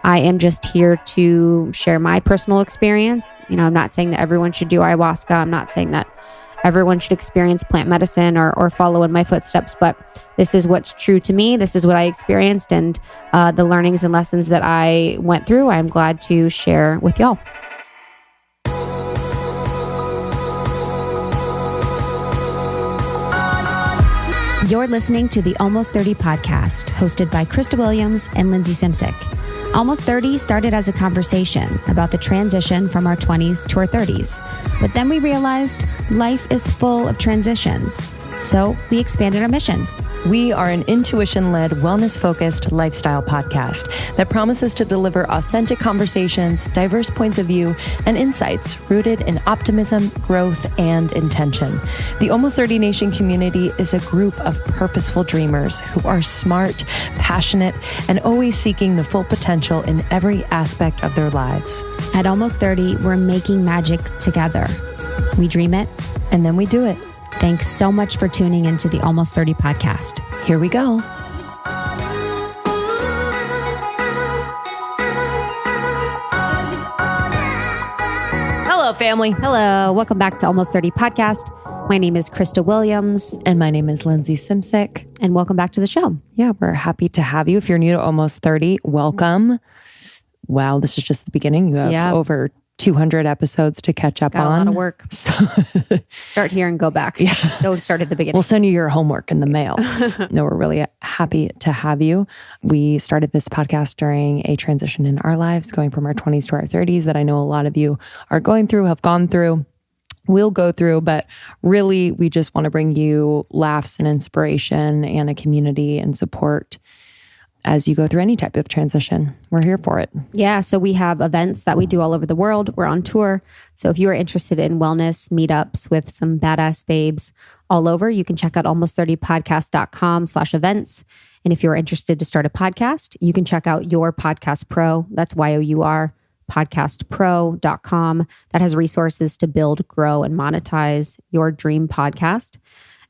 I am just here to share my personal experience. I'm not saying that everyone should do ayahuasca. I'm not saying that everyone should experience plant medicine or follow in my footsteps, but this is what's true to me. This is what I experienced, and the learnings and lessons that I went through, I'm glad to share with y'all. You're listening to the Almost 30 podcast, hosted by Krista Williams and Lindsay Simsick. Almost 30 started as a conversation about the transition from our 20s to our 30s. But then we realized life is full of transitions. So we expanded our mission. We are an intuition-led, wellness-focused lifestyle podcast that promises to deliver authentic conversations, diverse points of view, and insights rooted in optimism, growth, and intention. The Almost 30 Nation community is a group of purposeful dreamers who are smart, passionate, and always seeking the full potential in every aspect of their lives. At Almost 30, we're making magic together. We dream it, and then we do it. Thanks so much for tuning into the Almost 30 podcast. Here we go. Hello, family. Hello. Welcome back to Almost 30 podcast. My name is Krista Williams. And my name is Lindsay Simsick. And welcome back to the show. Yeah, we're happy to have you. If you're new to Almost 30, welcome. Wow, this is just the beginning. You have over 200 episodes to catch up on. A lot of work. So start here and go back. Yeah. Don't start at the beginning. We'll send you your homework in the mail. No, we're really happy to have you. We started this podcast during a transition in our lives, going from our 20s to our 30s that I know a lot of you are going through, have gone through, will go through, but really we just want to bring you laughs and inspiration and a community and support as you go through any type of transition. We're here for it. Yeah. So we have events that we do all over the world. We're on tour. So if you are interested in wellness meetups with some badass babes all over, you can check out almost30podcast.com/events. And if you're interested to start a podcast, you can check out Your Podcast Pro. That's YOUR podcastpro.com. That has resources to build, grow, and monetize your dream podcast.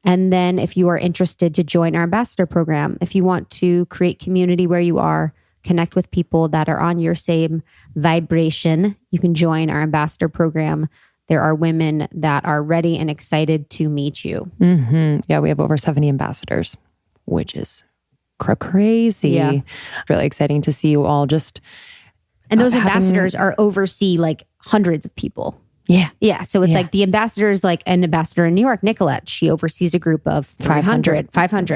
And then if you are interested to join our ambassador program, if you want to create community where you are, connect with people that are on your same vibration, you can join our ambassador program. There are women that are ready and excited to meet you. Mm-hmm. Yeah, we have over 70 ambassadors, which is crazy. Yeah. Really exciting to see you all just... And those ambassadors are oversee like hundreds of people. Yeah. Yeah. So it's like the ambassadors, like an ambassador in New York, Nicolette, she oversees a group of 500.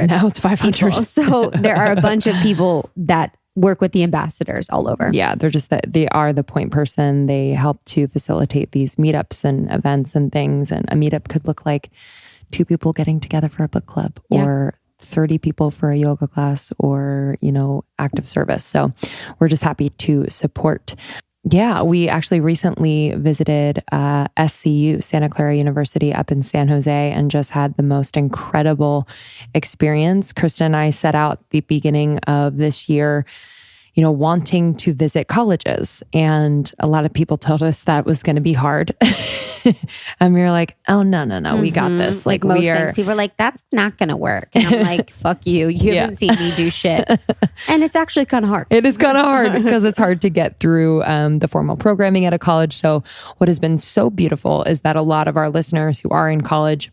Now it's 500. People. So there are a bunch of people that work with the ambassadors all over. Yeah. They're just they are the point person. They help to facilitate these meetups and events and things. And a meetup could look like 2 people getting together for a book club or 30 people for a yoga class or, active service. So we're just happy to support. Yeah, we actually recently visited SCU, Santa Clara University up in San Jose, and just had the most incredible experience. Krista and I set out the beginning of this year, wanting to visit colleges. And a lot of people told us that was going to be hard. And we were like, oh, no, we got this. Like most things, people were like, that's not going to work. And I'm like, fuck you. You haven't seen me do shit. And it's actually kind of hard. It is kind of hard because it's hard to get through the formal programming at a college. So what has been so beautiful is that a lot of our listeners who are in college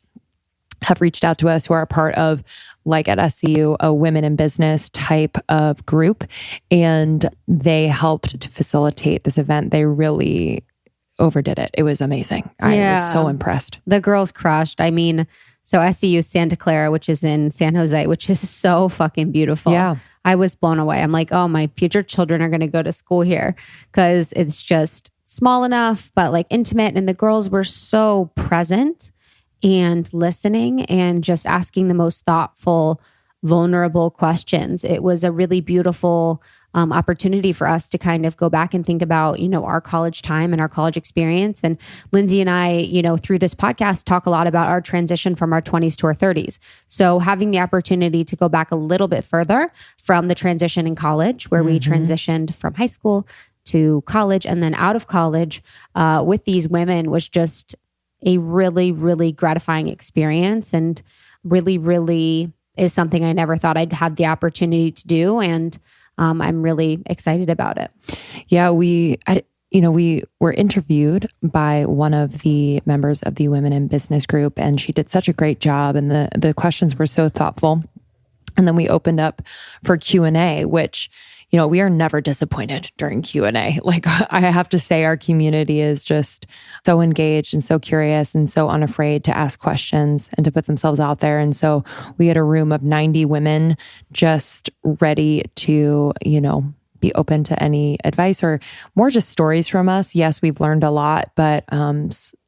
have reached out to us, who are a part of, like at SCU, a women in business type of group. And they helped to facilitate this event. They really overdid it. It was amazing. I was so impressed. The girls crushed. I mean, so SCU Santa Clara, which is in San Jose, which is so fucking beautiful. Yeah. I was blown away. I'm like, oh, my future children are going to go to school here because it's just small enough, but like intimate. And the girls were so present and listening and just asking the most thoughtful, vulnerable questions. It was a really beautiful opportunity for us to kind of go back and think about, our college time and our college experience. And Lindsay and I, through this podcast, talk a lot about our transition from our 20s to our 30s. So having the opportunity to go back a little bit further from the transition in college, where we transitioned from high school to college and then out of college with these women was just a really, really gratifying experience, and really, really is something I never thought I'd have the opportunity to do. And I'm really excited about it. Yeah, we were interviewed by one of the members of the Women in Business group, and she did such a great job, and the questions were so thoughtful. And then we opened up for Q&A, which, we are never disappointed during Q&A. Like, I have to say, our community is just so engaged and so curious and so unafraid to ask questions and to put themselves out there. And so we had a room of 90 women just ready to, be open to any advice or more just stories from us. Yes, we've learned a lot, but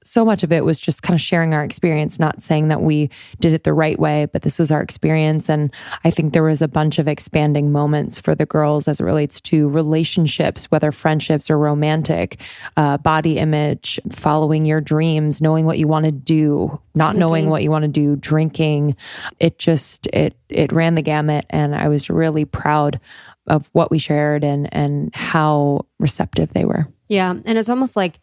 so much of it was just kind of sharing our experience, not saying that we did it the right way, but this was our experience. And I think there was a bunch of expanding moments for the girls as it relates to relationships, whether friendships or romantic, body image, following your dreams, knowing what you want to do, not knowing what you want to do, drinking. It ran the gamut. And I was really proud of what we shared and how receptive they were. Yeah. And it's almost like,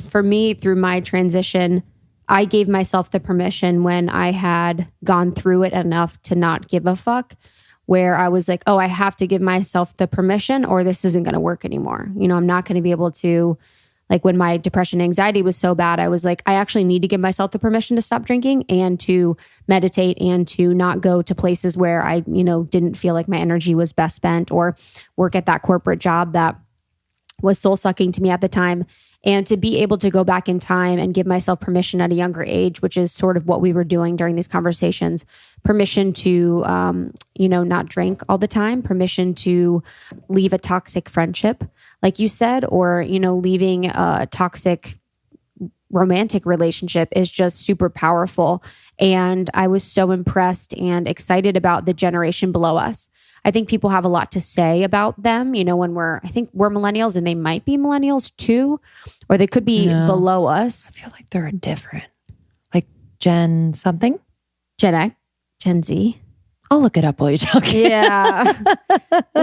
for me, through my transition, I gave myself the permission when I had gone through it enough to not give a fuck, where I was like, oh, I have to give myself the permission or this isn't going to work anymore. I'm not going to be able to, like when my depression and anxiety was so bad, I was like, I actually need to give myself the permission to stop drinking and to meditate and to not go to places where I, didn't feel like my energy was best spent, or work at that corporate job that was soul sucking to me at the time. And to be able to go back in time and give myself permission at a younger age, which is sort of what we were doing during these conversations, permission to, not drink all the time, permission to leave a toxic friendship, like you said, or, leaving a toxic romantic relationship is just super powerful. And I was so impressed and excited about the generation below us. I think people have a lot to say about them, when I think we're millennials and they might be millennials too, or they could be below us. I feel like they're different. Like Gen something? Gen X, Gen Z. I'll look it up while you talk. Yeah.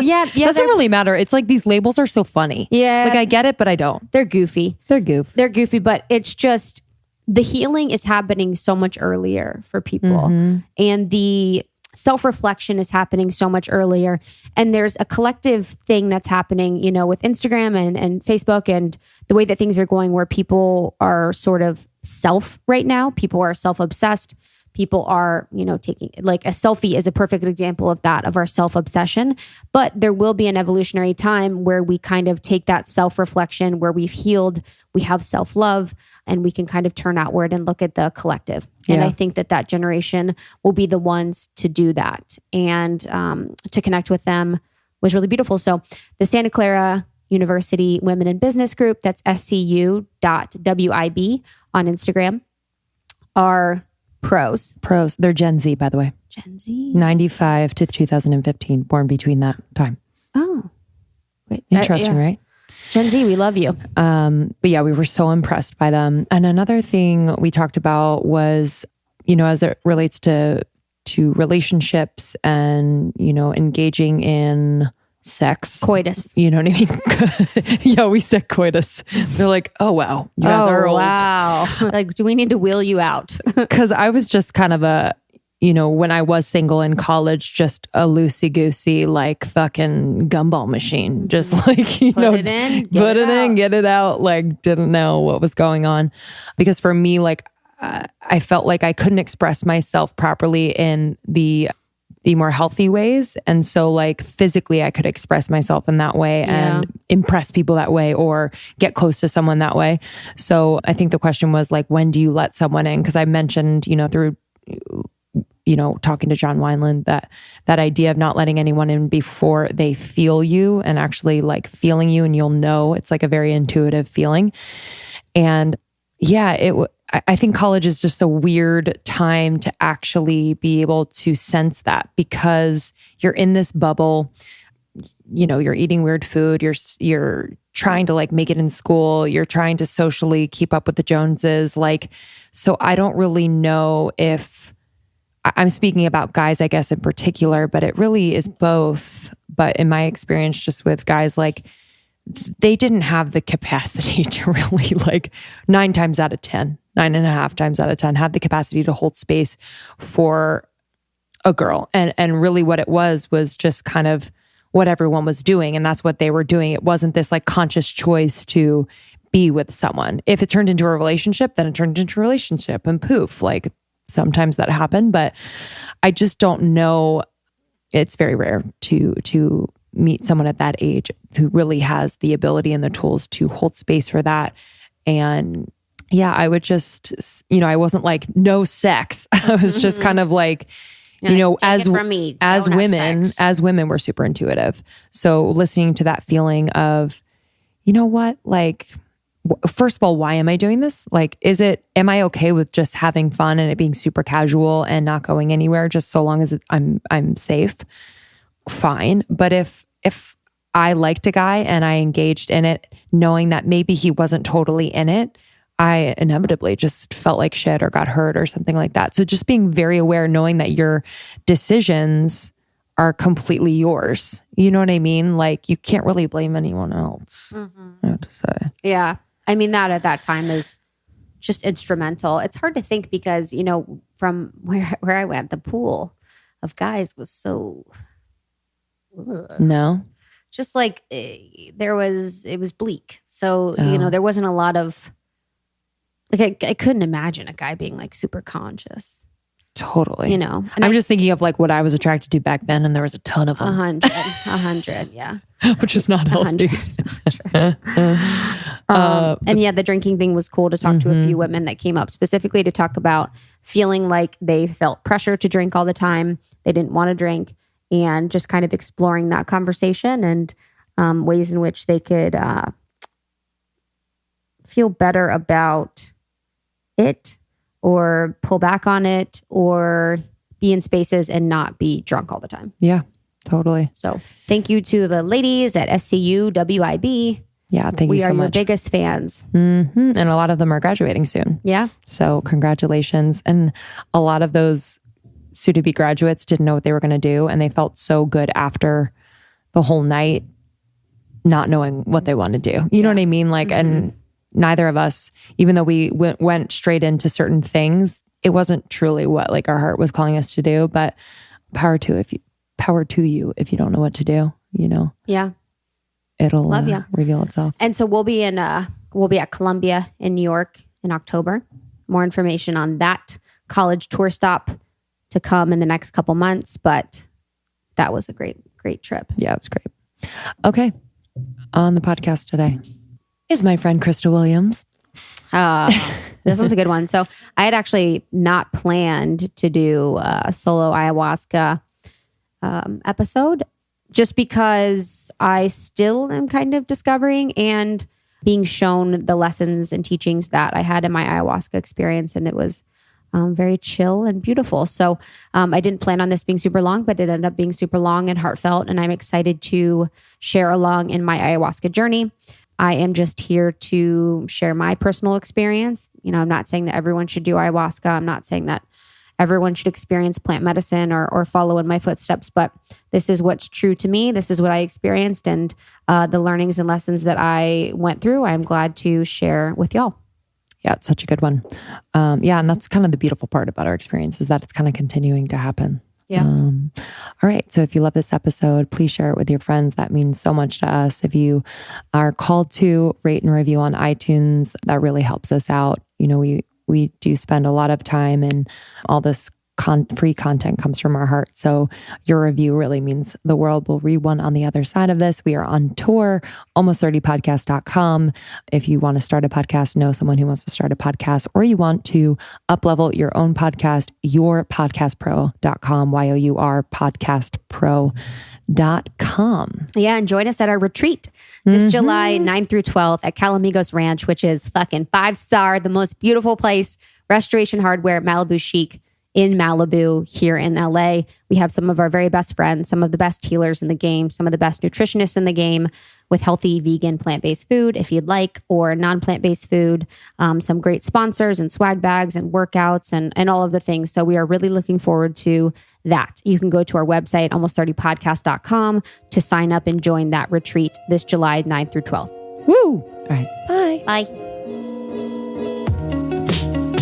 yeah. Doesn't really matter. It's like these labels are so funny. Yeah. Like I get it, but I don't. They're goofy. They're goofy, but it's just the healing is happening so much earlier for people. Mm-hmm. And the self-reflection is happening so much earlier. And there's a collective thing that's happening, with Instagram and Facebook and the way that things are going, where people are sort of self right now. People are self-obsessed. People are, taking, like a selfie is a perfect example of that, of our self-obsession. But there will be an evolutionary time where we kind of take that self-reflection, where we've healed, we have self-love, and we can kind of turn outward and look at the collective. And I think that generation will be the ones to do that. And to connect with them was really beautiful. So the Santa Clara University Women in Business group, that's scu.wib on Instagram, are pros. They're Gen Z, by the way. Gen Z? 95 to 2015, born between that time. Oh. Wait, interesting, right? Gen Z, we love you. But yeah, we were so impressed by them. And another thing we talked about was, as it relates to relationships and, engaging in sex. Coitus. You know what I mean? Yeah, we said coitus. They're like, oh, wow. You guys are old. Wow. Like, do we need to wheel you out? Because I was just kind of when I was single in college, just a loosey-goosey, like fucking gumball machine. Just like, put it in, get it out. Like, didn't know what was going on. Because for me, like, I felt like I couldn't express myself properly in the more healthy ways. And so like physically I could express myself in that way and impress people that way or get close to someone that way. So I think the question was like, when do you let someone in? Because I mentioned, through talking to John Wineland, that idea of not letting anyone in before they feel you and actually like feeling you, and you'll know. It's like a very intuitive feeling. And yeah, I think college is just a weird time to actually be able to sense that, because you're in this bubble, you're eating weird food, you're trying to like make it in school, you're trying to socially keep up with the Joneses. Like, so I don't really know if I'm speaking about guys, I guess in particular, but it really is both. But in my experience, just with guys, like they didn't have the capacity to really like 9.5 times out of 10, have the capacity to hold space for a girl. And really what it was just kind of what everyone was doing and that's what they were doing. It wasn't this like conscious choice to be with someone. If it turned into a relationship, then it turned into a relationship and poof, like sometimes that happened, but I just don't know. It's very rare to meet someone at that age who really has the ability and the tools to hold space for that. And yeah, I would just, I wasn't like no sex. I was just kind of like, as women, we're super intuitive. So listening to that feeling of, you know what, like, first of all, why am I doing this? Like, am I okay with just having fun and it being super casual and not going anywhere just so long as I'm safe? Fine. But if I liked a guy and I engaged in it, knowing that maybe he wasn't totally in it, I inevitably just felt like shit or got hurt or something like that. So just being very aware, knowing that your decisions are completely yours. You know what I mean? Like you can't really blame anyone else. I have to say. Yeah. I mean, that at that time is just instrumental. It's hard to think because, from where I went, the pool of guys was so... No. Just like it was bleak. So, there wasn't a lot of, like, I couldn't imagine a guy being like super conscious. Totally. And I'm just thinking of like what I was attracted to back then and there was a ton of them. 100, yeah. Which is not healthy. 100. And yeah, the drinking thing was cool to talk to a few women that came up specifically to talk about feeling like they felt pressure to drink all the time. They didn't want to drink. And just kind of exploring that conversation and ways in which they could feel better about it or pull back on it or be in spaces and not be drunk all the time. Yeah, totally. So thank you to the ladies at SCU WIB. Yeah, thank you so much. We are your biggest fans. And a lot of them are graduating soon. Yeah. So congratulations. And a lot of those soon-to-be graduates didn't know what they were going to do. And they felt so good after the whole night, not knowing what they want to do. You know what I mean? Like, and neither of us, even though we went straight into certain things, it wasn't truly what like our heart was calling us to do, but power to you if you don't know what to do, Yeah. It'll reveal itself. And so we'll be at Columbia in New York in October. More information on that college tour stop to come in the next couple months, but that was a great trip. Yeah, it was great. Okay. On the podcast today is my friend Krista Williams. This one's a good one. So I had actually not planned to do a solo ayahuasca episode just because I still am kind of discovering and being shown the lessons and teachings that I had in my ayahuasca experience. And it was very chill and beautiful. So I didn't plan on this being super long, but it ended up being super long and heartfelt. And I'm excited to share along in my ayahuasca journey. I am just here to share my personal experience. I'm not saying that everyone should do ayahuasca. I'm not saying that everyone should experience plant medicine or follow in my footsteps, but this is what's true to me. This is what I experienced and the learnings and lessons that I went through, I'm glad to share with y'all. Yeah, it's such a good one. And that's kind of the beautiful part about our experience is that it's kind of continuing to happen. Yeah. All right. So if you love this episode, please share it with your friends. That means so much to us. If you are called to rate and review on iTunes, that really helps us out. We do spend a lot of time and all this free content comes from our heart. So your review really means the world. We'll read one on the other side of this. We are on tour, almost30podcast.com. If you want to start a podcast, know someone who wants to start a podcast, or you want to up-level your own podcast, yourpodcastpro.com, YOUR podcastpro.com. Yeah, and join us at our retreat this July 9th through 12th at Calamigos Ranch, which is fucking 5-star, the most beautiful place, Restoration Hardware, Malibu Chic in Malibu here in LA. We have some of our very best friends, some of the best healers in the game, some of the best nutritionists in the game with healthy vegan plant-based food if you'd like, or non-plant-based food, some great sponsors and swag bags and workouts and all of the things. So we are really looking forward to that. You can go to our website, almost30podcast.com to sign up and join that retreat this July 9th through 12th. Woo! All right. Bye. Bye.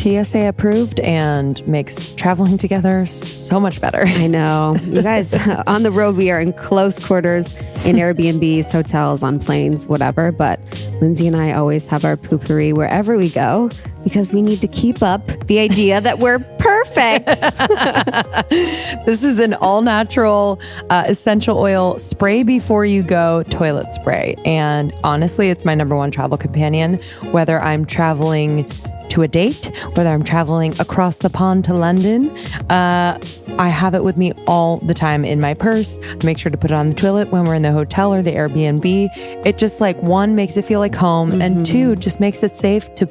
TSA approved and makes traveling together so much better. I know. You guys, on the road, we are in close quarters in Airbnbs, hotels, on planes, whatever. But Lindsay and I always have our poopery wherever we go because we need to keep up the idea that we're perfect. This is an all-natural essential oil spray before you go toilet spray. And honestly, it's my number one travel companion, whether I'm traveling to a date, whether I'm traveling across the pond to London. I have it with me all the time in my purse. I make sure to put it on the toilet when we're in the hotel or the Airbnb. It just like, one, makes it feel like home, and two, just makes it safe to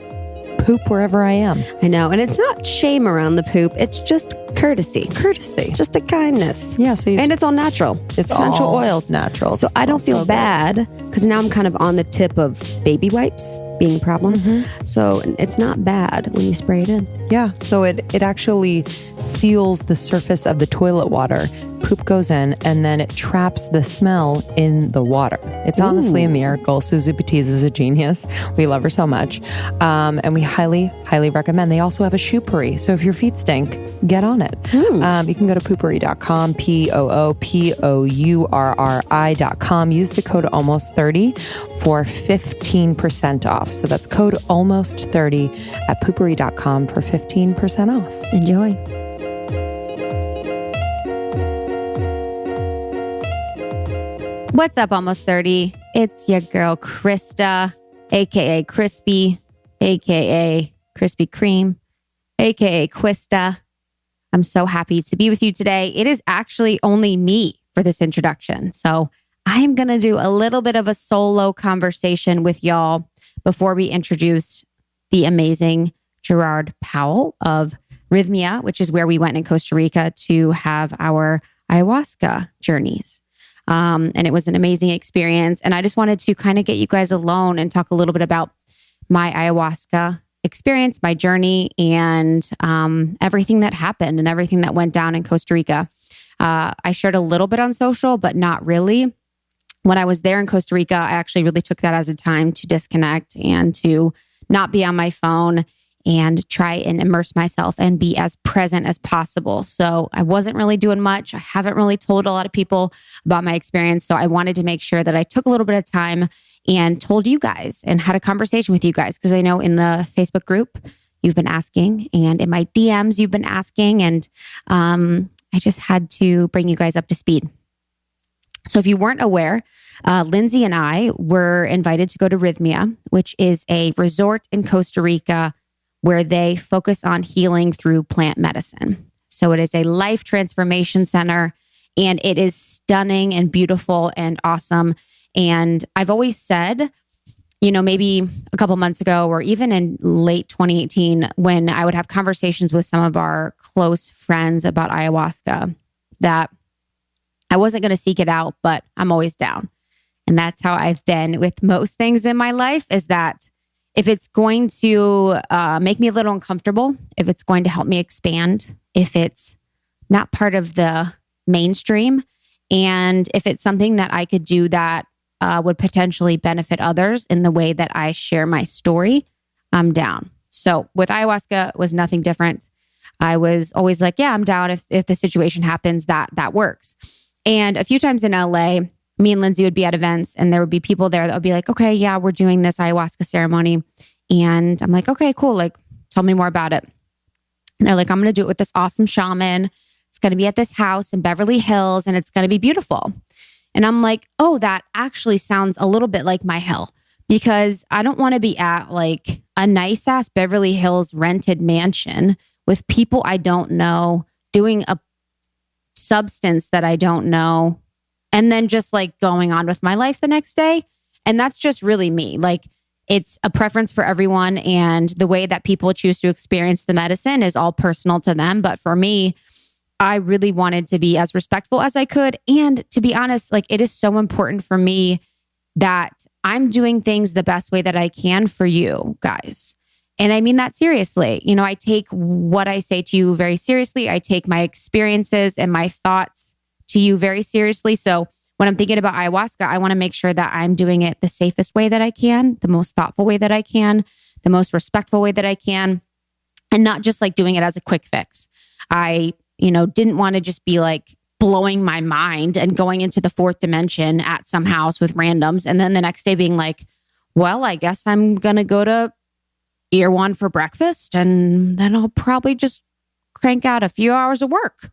poop wherever I am. I know. And it's not shame around the poop. It's just courtesy. Just a kindness. Yeah. And it's all natural. It's essential all oils. Natural. So I don't feel bad because now I'm kind of on the tip of baby wipes being a problem. So it's not bad when you spray it in. Yeah. So it actually seals the surface of the toilet water. Poop goes in and then it traps the smell in the water. It's honestly a miracle. Susie Batiz is a genius. We love her so much. And we highly, highly recommend. They also have a shoepery. So if your feet stink, get on it. You can go to poopery.com, POOPOURRI.com. Use the code almost30 for 15% off. So that's code almost30 at poopery.com for 15% off. Enjoy. What's up, Almost 30? It's your girl, Krista, aka Crispy, aka Krispy Kreme, aka Quista. I'm so happy to be with you today. It is actually only me for this introduction. So I am going to do a little bit of a solo conversation with y'all before we introduce the amazing Gerard Powell of Rhythmia, which is where we went in Costa Rica to have our ayahuasca journeys. And it was an amazing experience. And I just wanted to kind of get you guys alone and talk a little bit about my ayahuasca experience, my journey, and everything that happened and everything that went down in Costa Rica. I shared a little bit on social, but not really. When I was there in Costa Rica, I actually really took that as a time to disconnect and to not be on my phone and try and immerse myself and be as present as possible. So I wasn't really doing much. I haven't really told a lot of people about my experience. So I wanted to make sure that I took a little bit of time and told you guys and had a conversation with you guys. Because I know in the Facebook group, you've been asking, and in my DMs, you've been asking. And I just had to bring you guys up to speed. So if you weren't aware, Lindsay and I were invited to go to Rhythmia, which is a resort in Costa Rica where they focus on healing through plant medicine. So it is a life transformation center, and it is stunning and beautiful and awesome. And I've always said, you know, maybe a couple months ago or even in late 2018, when I would have conversations with some of our close friends about ayahuasca, that I wasn't going to seek it out, but I'm always down. And that's how I've been with most things in my life, is that if it's going to make me a little uncomfortable, if it's going to help me expand, if it's not part of the mainstream, and if it's something that I could do that would potentially benefit others in the way that I share my story, I'm down. So with ayahuasca, it was nothing different. I was always like, yeah, I'm down if the situation happens, that works. And a few times in LA, me and Lindsay would be at events and there would be people there that would be like, okay, yeah, we're doing this ayahuasca ceremony. And I'm like, okay, cool. Like, tell me more about it. And they're like, I'm going to do it with this awesome shaman. It's going to be at this house in Beverly Hills and it's going to be beautiful. And I'm like, oh, that actually sounds a little bit like my hell, because I don't want to be at like a nice ass Beverly Hills rented mansion with people I don't know, doing a substance that I don't know, and then just like going on with my life the next day. And that's just really me. Like, it's a preference for everyone. And the way that people choose to experience the medicine is all personal to them. But for me, I really wanted to be as respectful as I could. And to be honest, like, it is so important for me that I'm doing things the best way that I can for you guys. And I mean that seriously. You know, I take what I say to you very seriously. I take my experiences and my thoughts to you very seriously. So when I'm thinking about ayahuasca, I want to make sure that I'm doing it the safest way that I can, the most thoughtful way that I can, the most respectful way that I can. and not just like doing it as a quick fix. I, didn't want to just be like blowing my mind and going into the fourth dimension at some house with randoms. And then the next day being like, well, I guess I'm going to go to Erewhon for breakfast and then I'll probably just crank out a few hours of work.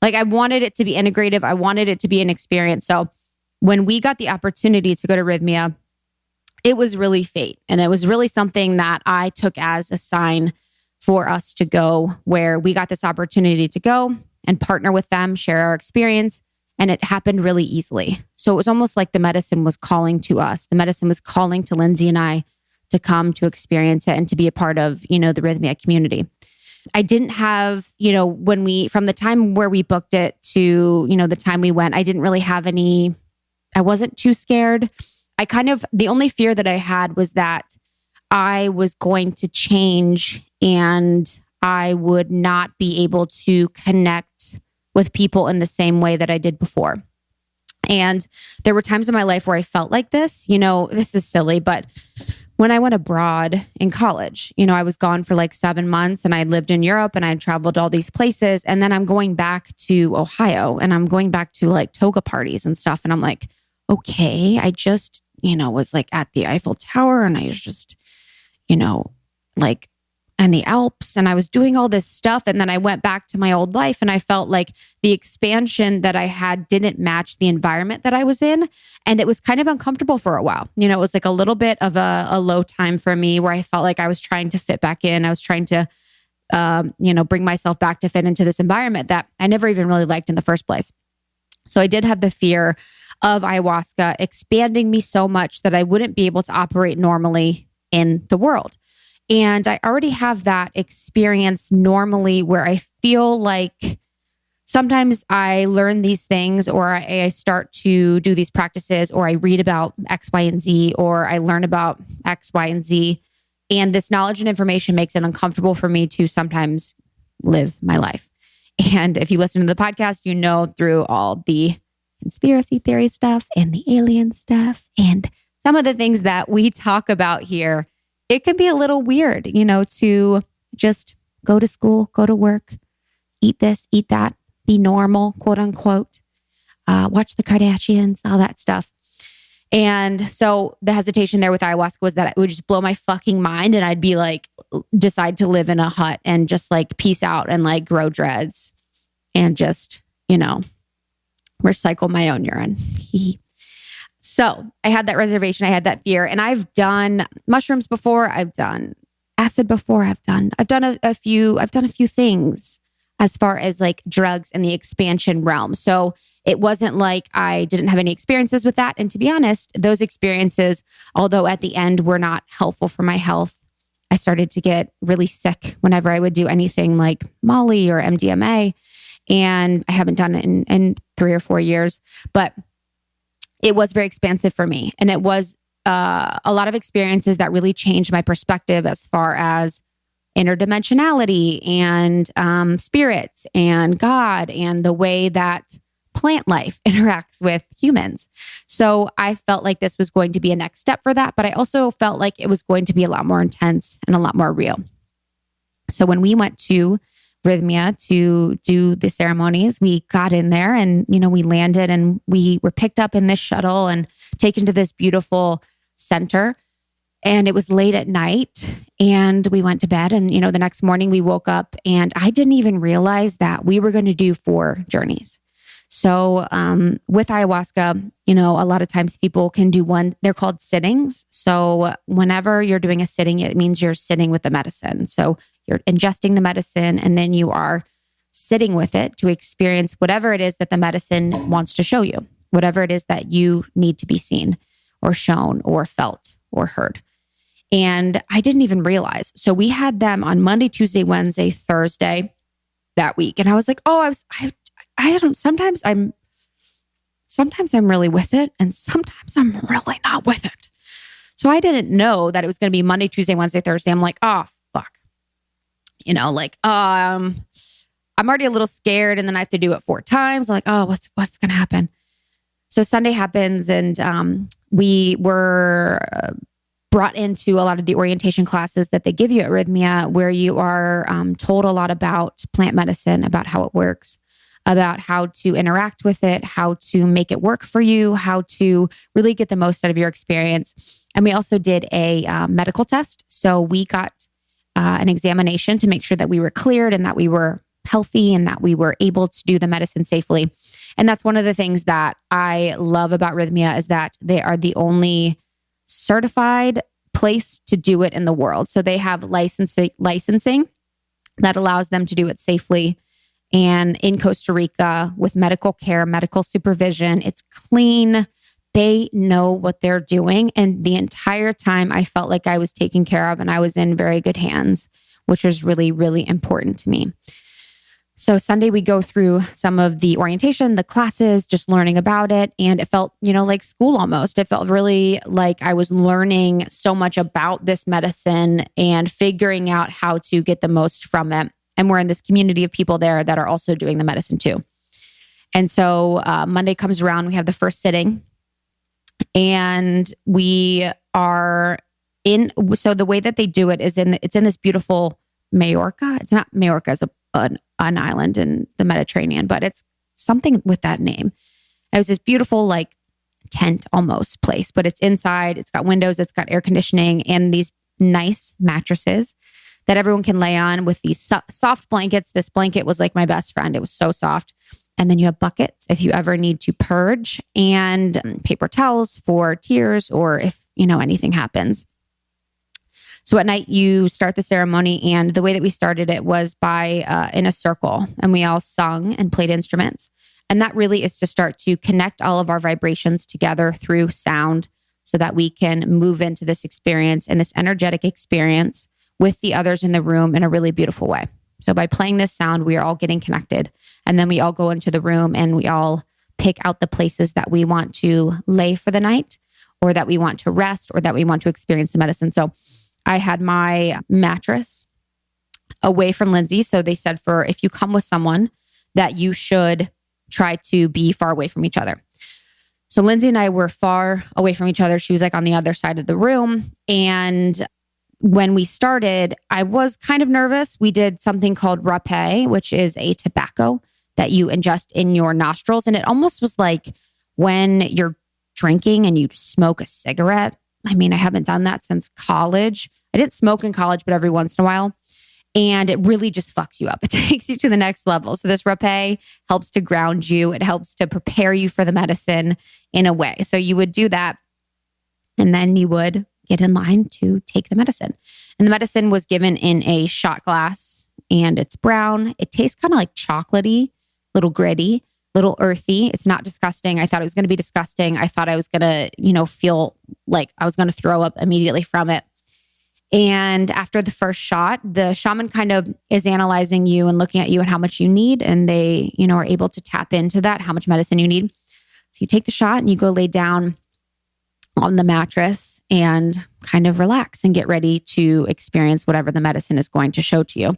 Like I wanted it to be integrative. I wanted it to be an experience. So when we got the opportunity to go to Rhythmia, it was really fate. And it was really something that I took as a sign for us to go, where we got this opportunity to go and partner with them, share our experience. And it happened really easily. So it was almost like the medicine was calling to us. The medicine was calling to Lindsay and I to come to experience it and to be a part of, the Rhythmia community. I didn't have, from the time where we booked it to, the time we went, I didn't really have I wasn't too scared. The only fear that I had was that I was going to change and I would not be able to connect with people in the same way that I did before. And there were times in my life where I felt like this, this is silly, but when I went abroad in college, I was gone for like 7 months and I lived in Europe and I traveled to all these places. And then I'm going back to Ohio and I'm going back to like toga parties and stuff. And I'm like, okay, I just, was like at the Eiffel Tower and I was just, like in the Alps and I was doing all this stuff. And then I went back to my old life and I felt like the expansion that I had didn't match the environment that I was in. And it was kind of uncomfortable for a while. It was like a little bit of a low time for me where I felt like I was trying to fit back in. I was trying to, bring myself back to fit into this environment that I never even really liked in the first place. So I did have the fear of ayahuasca expanding me so much that I wouldn't be able to operate normally in the world. And I already have that experience normally where I feel like sometimes I learn these things or I start to do these practices or I read about X, Y, and Z, or I learn about X, Y, and Z. And this knowledge and information makes it uncomfortable for me to sometimes live my life. And if you listen to the podcast, through all the conspiracy theory stuff and the alien stuff and some of the things that we talk about here, it can be a little weird, to just go to school, go to work, eat this, eat that, be normal, quote unquote, watch the Kardashians, all that stuff. And so the hesitation there with ayahuasca was that it would just blow my fucking mind and I'd be like, decide to live in a hut and just like peace out and like grow dreads and just, recycle my own urine. So I had that reservation. I had that fear, and I've done mushrooms before. I've done acid before. I've done a few things as far as like drugs and the expansion realm. So it wasn't like I didn't have any experiences with that. And to be honest, those experiences, although at the end were not helpful for my health, I started to get really sick whenever I would do anything like Molly or MDMA. And I haven't done it in 3 or 4 years, but it was very expansive for me. And it was a lot of experiences that really changed my perspective as far as interdimensionality and spirits and God and the way that plant life interacts with humans. So I felt like this was going to be a next step for that, but I also felt like it was going to be a lot more intense and a lot more real. So when we went to Rhythmia to do the ceremonies, we got in there and, we landed and we were picked up in this shuttle and taken to this beautiful center. And it was late at night and we went to bed. And, the next morning we woke up and I didn't even realize that we were going to do 4 journeys. So with ayahuasca, a lot of times people can do one, they're called sittings. So whenever you're doing a sitting, it means you're sitting with the medicine. So you're ingesting the medicine and then you are sitting with it to experience whatever it is that the medicine wants to show you, whatever it is that you need to be seen or shown or felt or heard. And I didn't even realize. So we had them on Monday, Tuesday, Wednesday, Thursday that week. And I was like, I don't, sometimes I'm really with it and sometimes I'm really not with it. So I didn't know that it was going to be Monday, Tuesday, Wednesday, Thursday. I'm like, oh, fuck. I'm already a little scared and then I have to do it 4 times. I'm like, oh, what's going to happen? So Sunday happens and we were brought into a lot of the orientation classes that they give you at Rhythmia, where you are told a lot about plant medicine, about how it works, about how to interact with it, how to make it work for you, how to really get the most out of your experience. And we also did a medical test. So we got an examination to make sure that we were cleared and that we were healthy and that we were able to do the medicine safely. And that's one of the things that I love about Rhythmia, is that they are the only certified place to do it in the world. So they have licensing that allows them to do it safely and in Costa Rica with medical care, medical supervision. It's clean. They know what they're doing. And the entire time I felt like I was taken care of and I was in very good hands, which was really, really important to me. So Sunday we go through some of the orientation, the classes, just learning about it. And it felt, like school almost. It felt really like I was learning so much about this medicine and figuring out how to get the most from it. And we're in this community of people there that are also doing the medicine too. And so Monday comes around, we have the first sitting, and we are in. So the way that they do it is it's in this beautiful Majorca. It's not Majorca, it's an island in the Mediterranean, but it's something with that name. It was this beautiful tent almost place, but it's inside. It's got windows, it's got air conditioning, and these nice mattresses that everyone can lay on with these soft blankets. This blanket was like my best friend. It was so soft. And then you have buckets if you ever need to purge, and paper towels for tears or if, anything happens. So at night you start the ceremony, and the way that we started it was by in a circle, and we all sung and played instruments. And that really is to start to connect all of our vibrations together through sound so that we can move into this experience and this energetic experience with the others in the room in a really beautiful way. So by playing this sound, we are all getting connected. And then we all go into the room and we all pick out the places that we want to lay for the night, or that we want to rest, or that we want to experience the medicine. So I had my mattress away from Lindsay. So they said if you come with someone, that you should try to be far away from each other. So Lindsay and I were far away from each other. She was on the other side of the room. And when we started, I was kind of nervous. We did something called rapé, which is a tobacco that you ingest in your nostrils. And it almost was like when you're drinking and you smoke a cigarette. I mean, I haven't done that since college. I didn't smoke in college, but every once in a while. And it really just fucks you up. It takes you to the next level. So this rapé helps to ground you. It helps to prepare you for the medicine in a way. So you would do that, and then you would get in line to take the medicine. And the medicine was given in a shot glass, and it's brown. It tastes kind of like chocolatey, little gritty, little earthy. It's not disgusting. I thought it was going to be disgusting. I thought I was going to, feel like I was going to throw up immediately from it. And after the first shot, the shaman kind of is analyzing you and looking at you and how much you need. And they, are able to tap into that, how much medicine you need. So you take the shot and you go lay down on the mattress and kind of relax and get ready to experience whatever the medicine is going to show to you.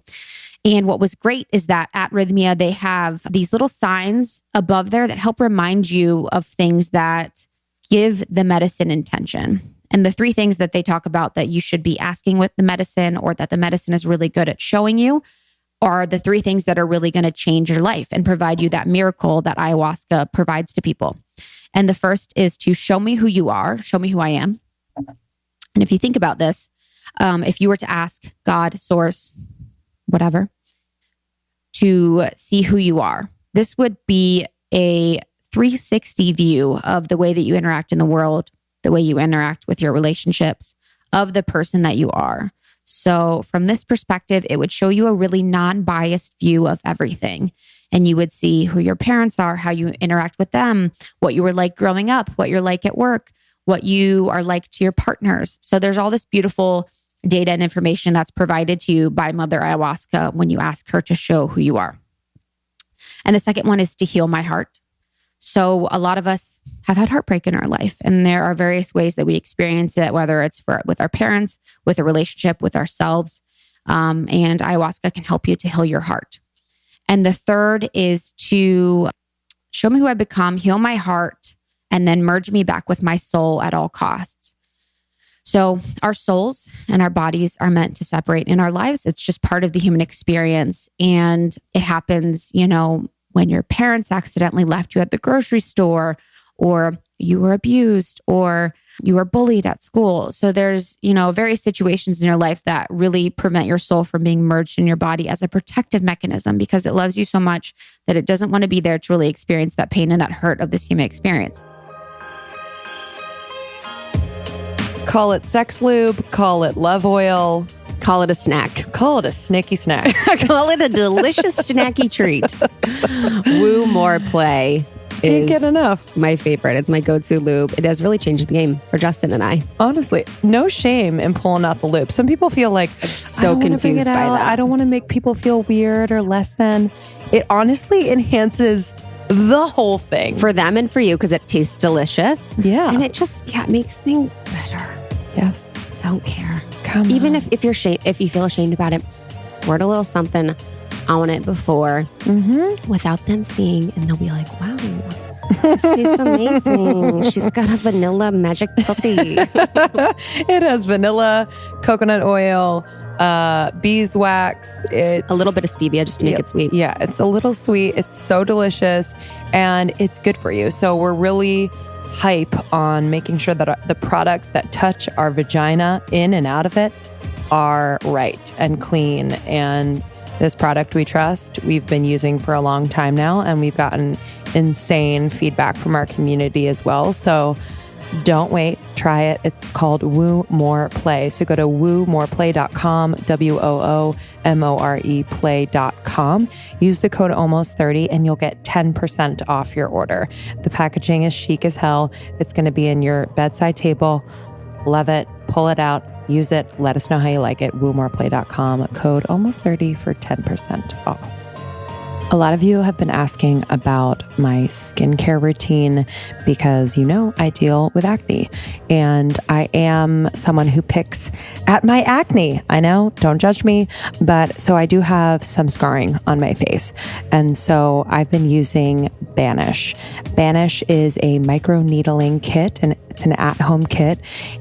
And what was great is that at Rhythmia, they have these little signs above there that help remind you of things that give the medicine intention. And the three things that they talk about that you should be asking with the medicine, or that the medicine is really good at showing you, are the three things that are really going to change your life and provide you that miracle that ayahuasca provides to people. And the first is to show me who you are, show me who I am. And if you think about this, if you were to ask God, source, whatever, to see who you are, this would be a 360 view of the way that you interact in the world, the way you interact with your relationships, of the person that you are. So from this perspective, it would show you a really non-biased view of everything. And you would see who your parents are, how you interact with them, what you were like growing up, what you're like at work, what you are like to your partners. So there's all this beautiful data and information that's provided to you by Mother Ayahuasca when you ask her to show who you are. And the second one is to heal my heart. So a lot of us have had heartbreak in our life, and there are various ways that we experience it, whether it's with our parents, with a relationship, with ourselves. And ayahuasca can help you to heal your heart. And the third is to show me who I become, heal my heart, and then merge me back with my soul at all costs. So our souls and our bodies are meant to separate in our lives. It's just part of the human experience. And it happens, when your parents accidentally left you at the grocery store, or you were abused, or you were bullied at school. So there's, various situations in your life that really prevent your soul from being merged in your body as a protective mechanism, because it loves you so much that it doesn't want to be there to really experience that pain and that hurt of this human experience. Call it sex lube, call it love oil, Call it a snack. call it a snicky snack. Call it a delicious snacky treat. Woo More Play Can't is get enough. my favorite. It's my go-to lube. It has really changed the game for Justin and I. Honestly, no shame in pulling out the lube. Some people feel like, So I don't wanna bring confused it by out. that. I don't want to make people feel weird or less than. It honestly enhances the whole thing. For them and for you, because it tastes delicious. Yeah. And it just makes things better. Yes. Don't care. Come Even on. if you feel ashamed about it, squirt a little something on it before without them seeing, and they'll be like, wow, this tastes amazing. She's got a vanilla magic pussy. It has vanilla, coconut oil, beeswax. It's A little bit of stevia just to make Yep. it sweet. Yeah, it's a little sweet. It's so delicious, and it's good for you. So we're really hype on making sure that the products that touch our vagina in and out of it are right and clean. And this product we trust, we've been using for a long time now, and we've gotten insane feedback from our community as well. So don't wait. Try it. It's called Woo More Play. So go to woomoreplay.com, WOOMORE play.com. Use the code almost30 and you'll get 10% off your order. The packaging is chic as hell. It's going to be in your bedside table. Love it. Pull it out. Use it. Let us know how you like it. woomoreplay.com. Code almost30 for 10% off. A lot of you have been asking about my skincare routine because, I deal with acne, and I am someone who picks at my acne. I know, don't judge me, but so I do have some scarring on my face. And so I've been using Banish. Banish is a micro needling kit, and it's an at-home kit,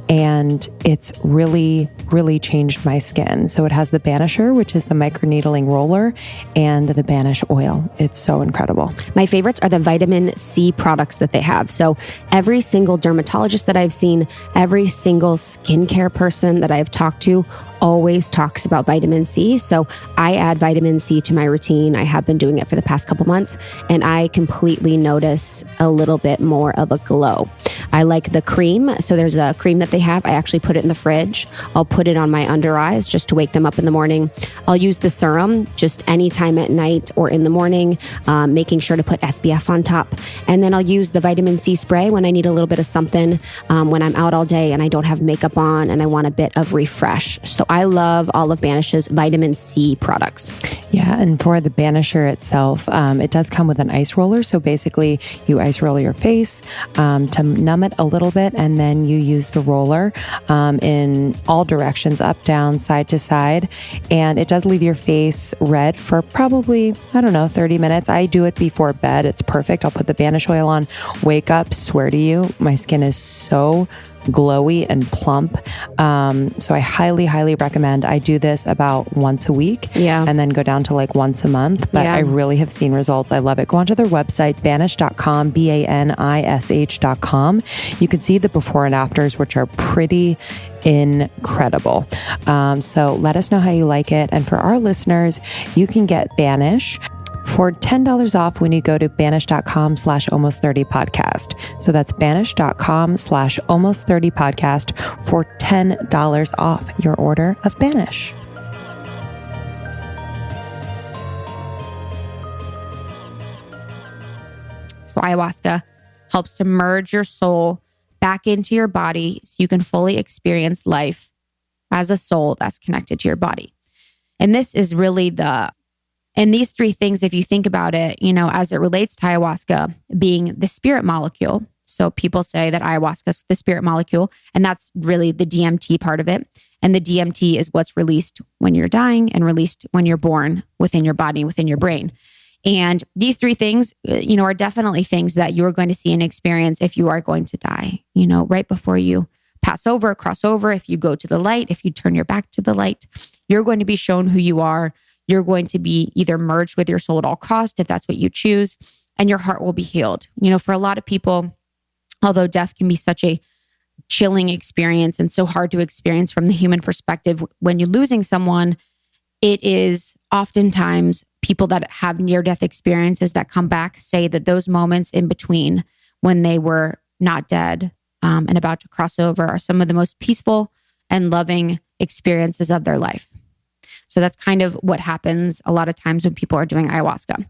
and it's really, really changed my skin. So it has the Banisher, which is the micro needling roller, and the Banish oil. It's so incredible. My favorites are the vitamin C products that they have. So every single dermatologist that I've seen, every single skincare person that I've talked to always talks about vitamin C. So I add vitamin C to my routine. I have been doing it for the past couple months, and I completely notice a little bit more of a glow. I like the cream. So there's a cream that they have. I actually put it in the fridge. I'll put it on my under eyes just to wake them up in the morning. I'll use the serum just anytime at night or in the morning, making sure to put SPF on top. And then I'll use the vitamin C spray when I need a little bit of something, when I'm out all day and I don't have makeup on and I want a bit of refresh. So I love all of Banish's vitamin C products. Yeah, and for the Banisher itself, it does come with an ice roller. So basically, you ice roll your face to numb it a little bit, and then you use the roller in all directions, up, down, side to side. And it does leave your face red for probably, 30 minutes. I do it before bed. It's perfect. I'll put the Banish oil on, wake up, swear to you, my skin is so glowy and plump. So I highly, highly recommend. I do this about once a week, and then go down to like once a month, but I really have seen results. I love it. Go onto their website, banish.com, BANISH.com. You can see the before and afters, which are pretty incredible. So let us know how you like it. And for our listeners, you can get Banish for $10 off when you go to banish.com/almost30podcast. So that's banish.com/almost30podcast for $10 off your order of Banish. So ayahuasca helps to merge your soul back into your body so you can fully experience life as a soul that's connected to your body. And this is really and these three things, if you think about it, as it relates to ayahuasca being the spirit molecule. So people say that ayahuasca is the spirit molecule, and that's really the DMT part of it. And the DMT is what's released when you're dying and released when you're born within your body, within your brain. And these three things, are definitely things that you're going to see and experience if you are going to die, right before you pass over, cross over, if you go to the light, if you turn your back to the light, you're going to be shown who you are. You're going to be either merged with your soul at all cost, if that's what you choose, and your heart will be healed. For a lot of people, although death can be such a chilling experience and so hard to experience from the human perspective when you're losing someone, it is oftentimes people that have near-death experiences that come back say that those moments in between when they were not dead and about to cross over are some of the most peaceful and loving experiences of their life. So that's kind of what happens a lot of times when people are doing ayahuasca.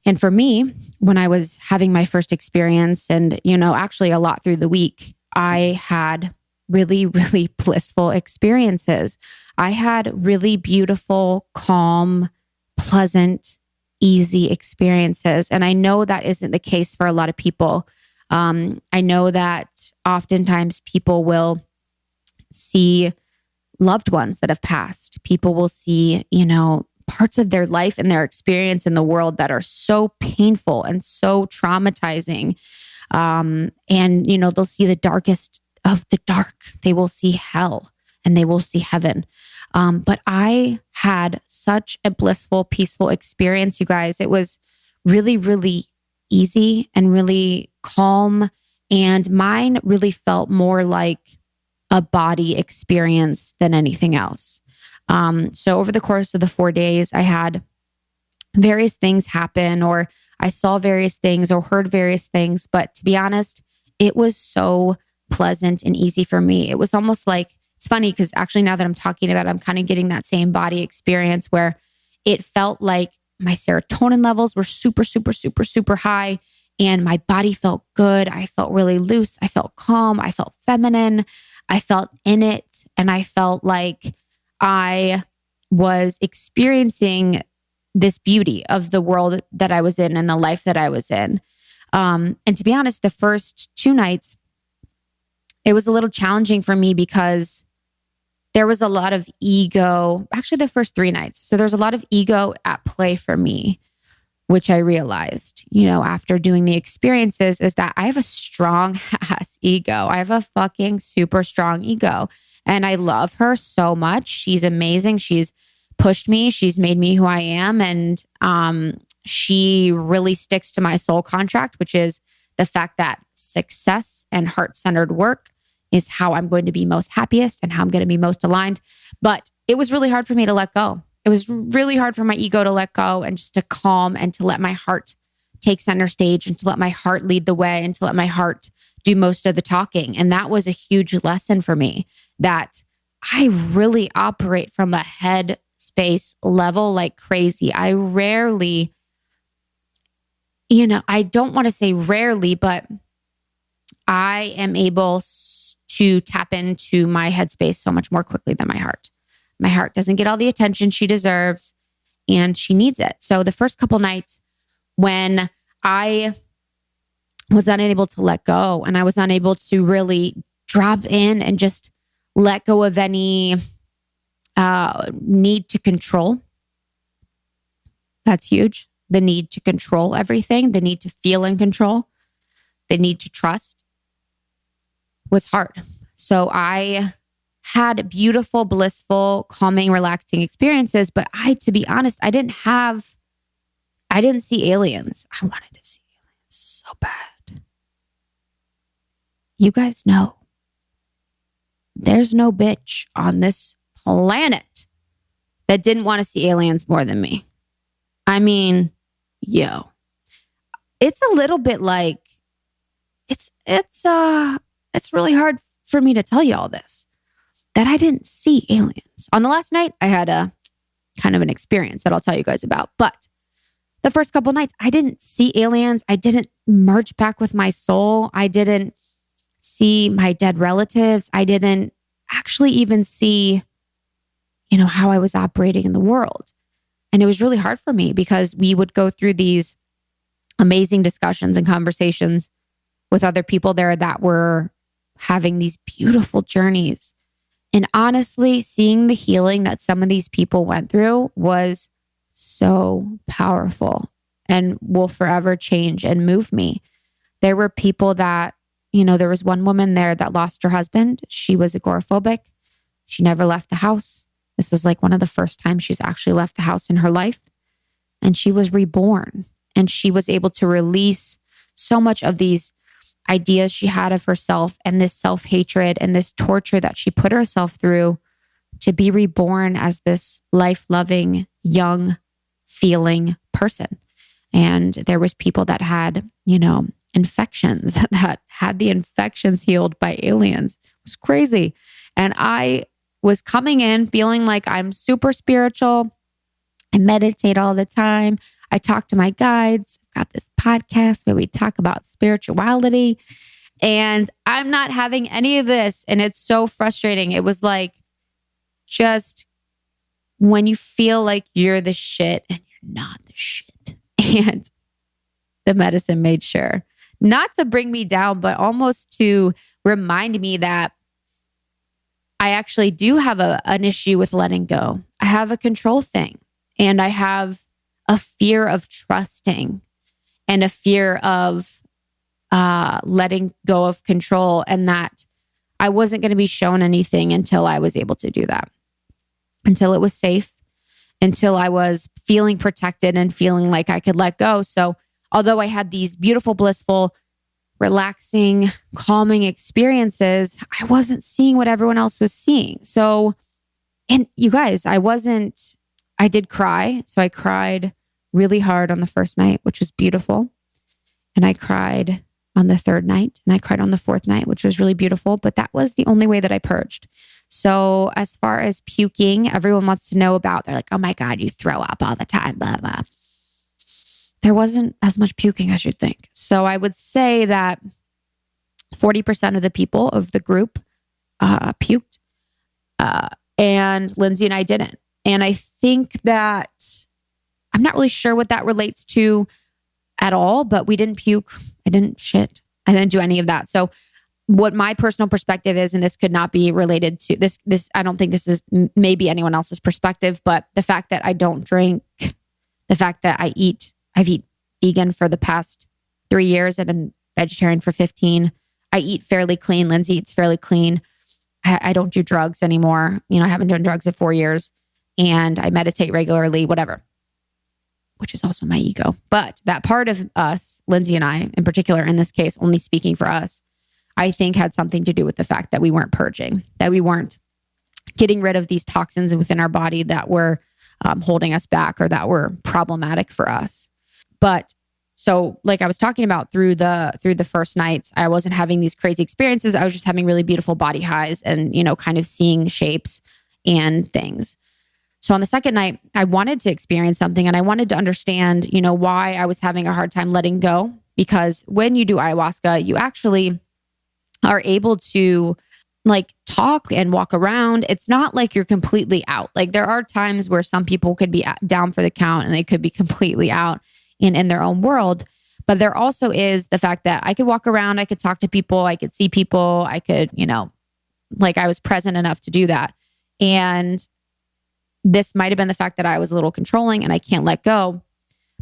And for me, when I was having my first experience and, actually a lot through the week, I had really, really blissful experiences. I had really beautiful, calm, pleasant, easy experiences. And I know that isn't the case for a lot of people. I know that oftentimes people will see loved ones that have passed. People will see, parts of their life and their experience in the world that are so painful and so traumatizing. And, they'll see the darkest of the dark. They will see hell and they will see heaven. But I had such a blissful, peaceful experience, you guys. It was really, really easy and really calm. And mine really felt more like a body experience than anything else. So over the course of the 4 days, I had various things happen, or I saw various things or heard various things. But to be honest, it was so pleasant and easy for me. It was almost like, it's funny because actually now that I'm talking about it, I'm kind of getting that same body experience where it felt like my serotonin levels were super, super, super, super high. And my body felt good. I felt really loose. I felt calm. I felt feminine. I felt in it. And I felt like I was experiencing this beauty of the world that I was in and the life that I was in. And to be honest, the first 2 nights, it was a little challenging for me because there was a lot of ego. Actually, the first 3 nights. So there's a lot of ego at play for me, which I realized, after doing the experiences, is that I have a strong ass ego. I have a fucking super strong ego. And I love her so much. She's amazing. She's pushed me. She's made me who I am. And she really sticks to my soul contract, which is the fact that success and heart-centered work is how I'm going to be most happiest and how I'm going to be most aligned. But it was really hard for me to let go. It was really hard for my ego to let go and just to calm and to let my heart take center stage and to let my heart lead the way and to let my heart do most of the talking. And that was a huge lesson for me, that I really operate from a head space level like crazy. I rarely, I don't want to say rarely, but I am able to tap into my headspace so much more quickly than my heart. My heart doesn't get all the attention she deserves and she needs it. So the first couple nights when I was unable to let go and I was unable to really drop in and just let go of any need to control. That's huge. The need to control everything, the need to feel in control, the need to trust was hard. So I had beautiful, blissful, calming, relaxing experiences. But to be honest, I didn't see aliens. I wanted to see aliens so bad. You guys know there's no bitch on this planet that didn't want to see aliens more than me. I mean, it's a little bit like, it's really hard for me to tell you all this, that I didn't see aliens. On the last night, I had a kind of an experience that I'll tell you guys about. But the first couple nights, I didn't see aliens. I didn't merge back with my soul. I didn't see my dead relatives. I didn't actually even see, how I was operating in the world. And it was really hard for me because we would go through these amazing discussions and conversations with other people there that were having these beautiful journeys. And honestly, seeing the healing that some of these people went through was so powerful and will forever change and move me. There were people that there was one woman there that lost her husband. She was agoraphobic. She never left the house. This was like one of the first times she's actually left the house in her life. And she was reborn. And she was able to release so much of these ideas she had of herself and this self-hatred and this torture that she put herself through to be reborn as this life-loving, young, feeling person. And there was people that had, infections, that had the infections healed by aliens. It was crazy. And I was coming in feeling like I'm super spiritual. I meditate all the time. I talk to my guides. I've got this podcast where we talk about spirituality. And I'm not having any of this. And it's so frustrating. It was like just when you feel like you're the shit and you're not the shit. And the medicine made sure not to bring me down, but almost to remind me that I actually do have an issue with letting go. I have a control thing, and I have a fear of trusting and a fear of letting go of control, and that I wasn't going to be shown anything until I was able to do that, until it was safe, until I was feeling protected and feeling like I could let go. So although I had these beautiful, blissful, relaxing, calming experiences, I wasn't seeing what everyone else was seeing. So, and you guys, I did cry. So I cried really hard on the first night, which was beautiful. And I cried on the third night, and I cried on the fourth night, which was really beautiful. But that was the only way that I purged. So as far as puking, everyone wants to know about, they're like, oh my God, you throw up all the time, blah, blah. There wasn't as much puking as you'd think. So I would say that 40% of the people of the group puked, and Lindsay and I didn't. And I think that I'm not really sure what that relates to at all, but we didn't puke. I didn't shit. I didn't do any of that. So what my personal perspective is, and this could not be related to this, I don't think this is maybe anyone else's perspective, but the fact that I don't drink, the fact that I've eaten vegan for the past 3 years. I've been vegetarian for 15. I eat fairly clean. Lindsay eats fairly clean. I don't do drugs anymore. I haven't done drugs in 4 years, and I meditate regularly, whatever, which is also my ego. But that part of us, Lindsay and I in particular, in this case, only speaking for us, I think had something to do with the fact that we weren't purging, that we weren't getting rid of these toxins within our body that were holding us back or that were problematic for us. But so like I was talking about through the first nights, I wasn't having these crazy experiences. I was just having really beautiful body highs and, kind of seeing shapes and things. So on the second night, I wanted to experience something, and I wanted to understand, why I was having a hard time letting go. Because when you do ayahuasca, you actually are able to talk and walk around. It's not like you're completely out. Like there are times where some people could be down for the count and they could be completely out in their own world. But there also is the fact that I could walk around, I could talk to people, I could see people, I could, I was present enough to do that. And this might have been the fact that I was a little controlling and I can't let go.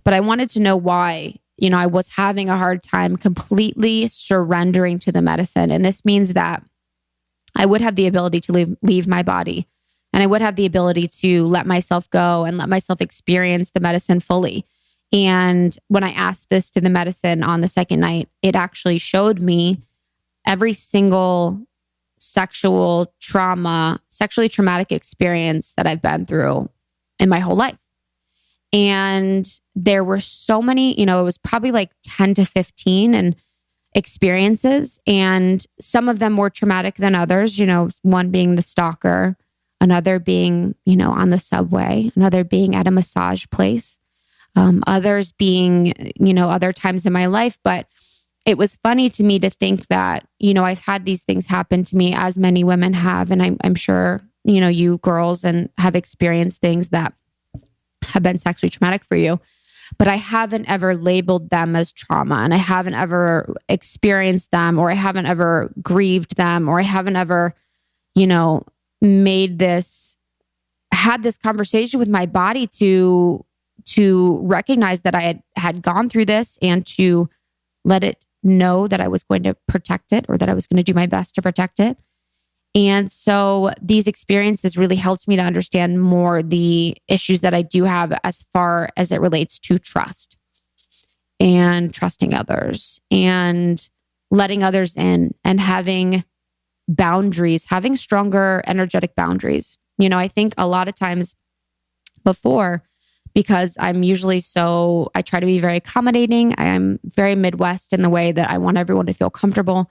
But I wanted to know why, I was having a hard time completely surrendering to the medicine. And this means that I would have the ability to leave my body, and I would have the ability to let myself go and let myself experience the medicine fully. And when I asked this to the medicine on the second night, it actually showed me every single sexually traumatic experience that I've been through in my whole life. And there were so many, it was probably like 10 to 15 and experiences. And some of them more traumatic than others, one being the stalker, another being, on the subway, another being at a massage place, others being, other times in my life. But it was funny to me to think that, I've had these things happen to me, as many women have. And I'm sure, you girls and have experienced things that have been sexually traumatic for you, but I haven't ever labeled them as trauma, and I haven't ever experienced them, or I haven't ever grieved them, or I haven't ever, had this conversation with my body to recognize that I had gone through this and to let it know that I was going to protect it, or that I was going to do my best to protect it. And so these experiences really helped me to understand more the issues that I do have as far as it relates to trust and trusting others and letting others in and having boundaries, having stronger energetic boundaries. I think a lot of times before, because I'm usually I try to be very accommodating. I am very Midwest in the way that I want everyone to feel comfortable.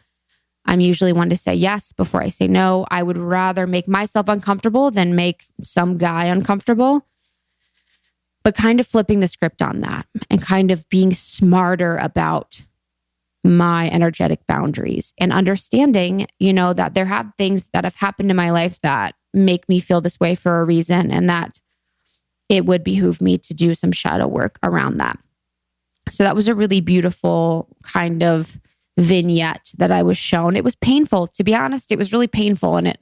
I'm usually one to say yes before I say no. I would rather make myself uncomfortable than make some guy uncomfortable. But kind of flipping the script on that and kind of being smarter about my energetic boundaries and understanding, that there have things that have happened in my life that make me feel this way for a reason, and that it would behoove me to do some shadow work around that. So that was a really beautiful kind of vignette that I was shown. It was painful, to be honest. It was really painful, and it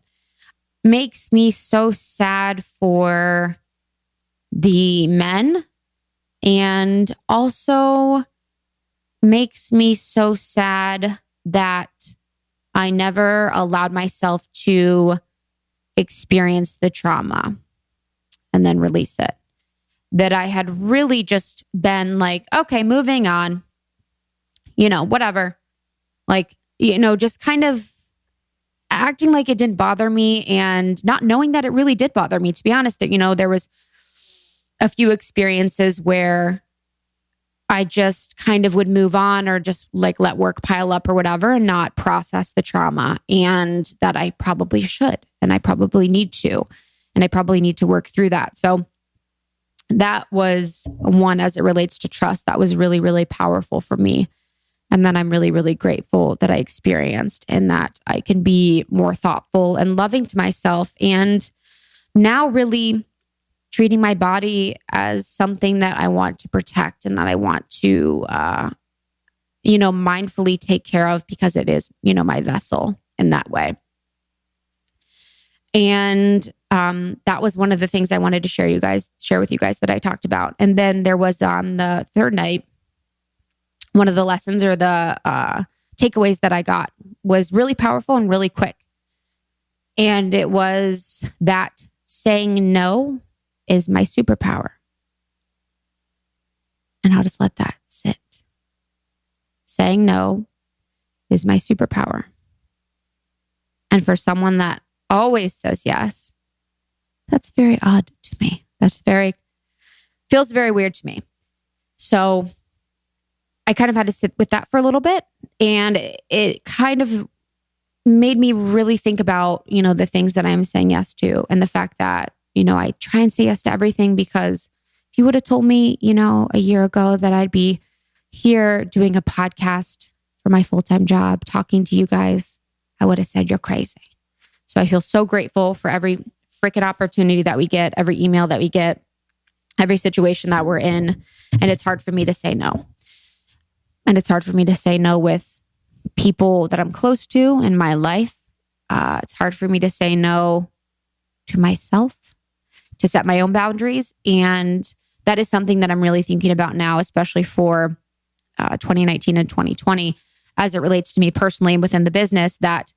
makes me so sad for the men, and also makes me so sad that I never allowed myself to experience the trauma and then release it. That I had really just been like, okay, moving on, whatever. Just kind of acting like it didn't bother me and not knowing that it really did bother me. To be honest, that, there was a few experiences where I just kind of would move on or just let work pile up or whatever and not process the trauma, and that I probably should, and I probably need to, and I probably need to work through that. So that was one as it relates to trust that was really, really powerful for me. And then I'm really, really grateful that I experienced, and that I can be more thoughtful and loving to myself, and now really treating my body as something that I want to protect and that I want to, mindfully take care of, because it is, my vessel in that way. And that was one of the things I wanted to share with you guys that I talked about. And then there was on the third night, one of the lessons or the takeaways that I got was really powerful and really quick. And it was that saying no is my superpower. And I'll just let that sit. Saying no is my superpower. And for someone that always says yes, that's very odd to me. Feels very weird to me. So I kind of had to sit with that for a little bit, and it kind of made me really think about, the things that I'm saying yes to, and the fact that, I try and say yes to everything, because if you would have told me, a year ago that I'd be here doing a podcast for my full-time job, talking to you guys, I would have said you're crazy. So I feel so grateful for every freaking opportunity that we get, every email that we get, every situation that we're in. And it's hard for me to say no. And it's hard for me to say no with people that I'm close to in my life. It's hard for me to say no to myself, to set my own boundaries. And that is something that I'm really thinking about now, especially for 2019 and 2020, as it relates to me personally and within the business, that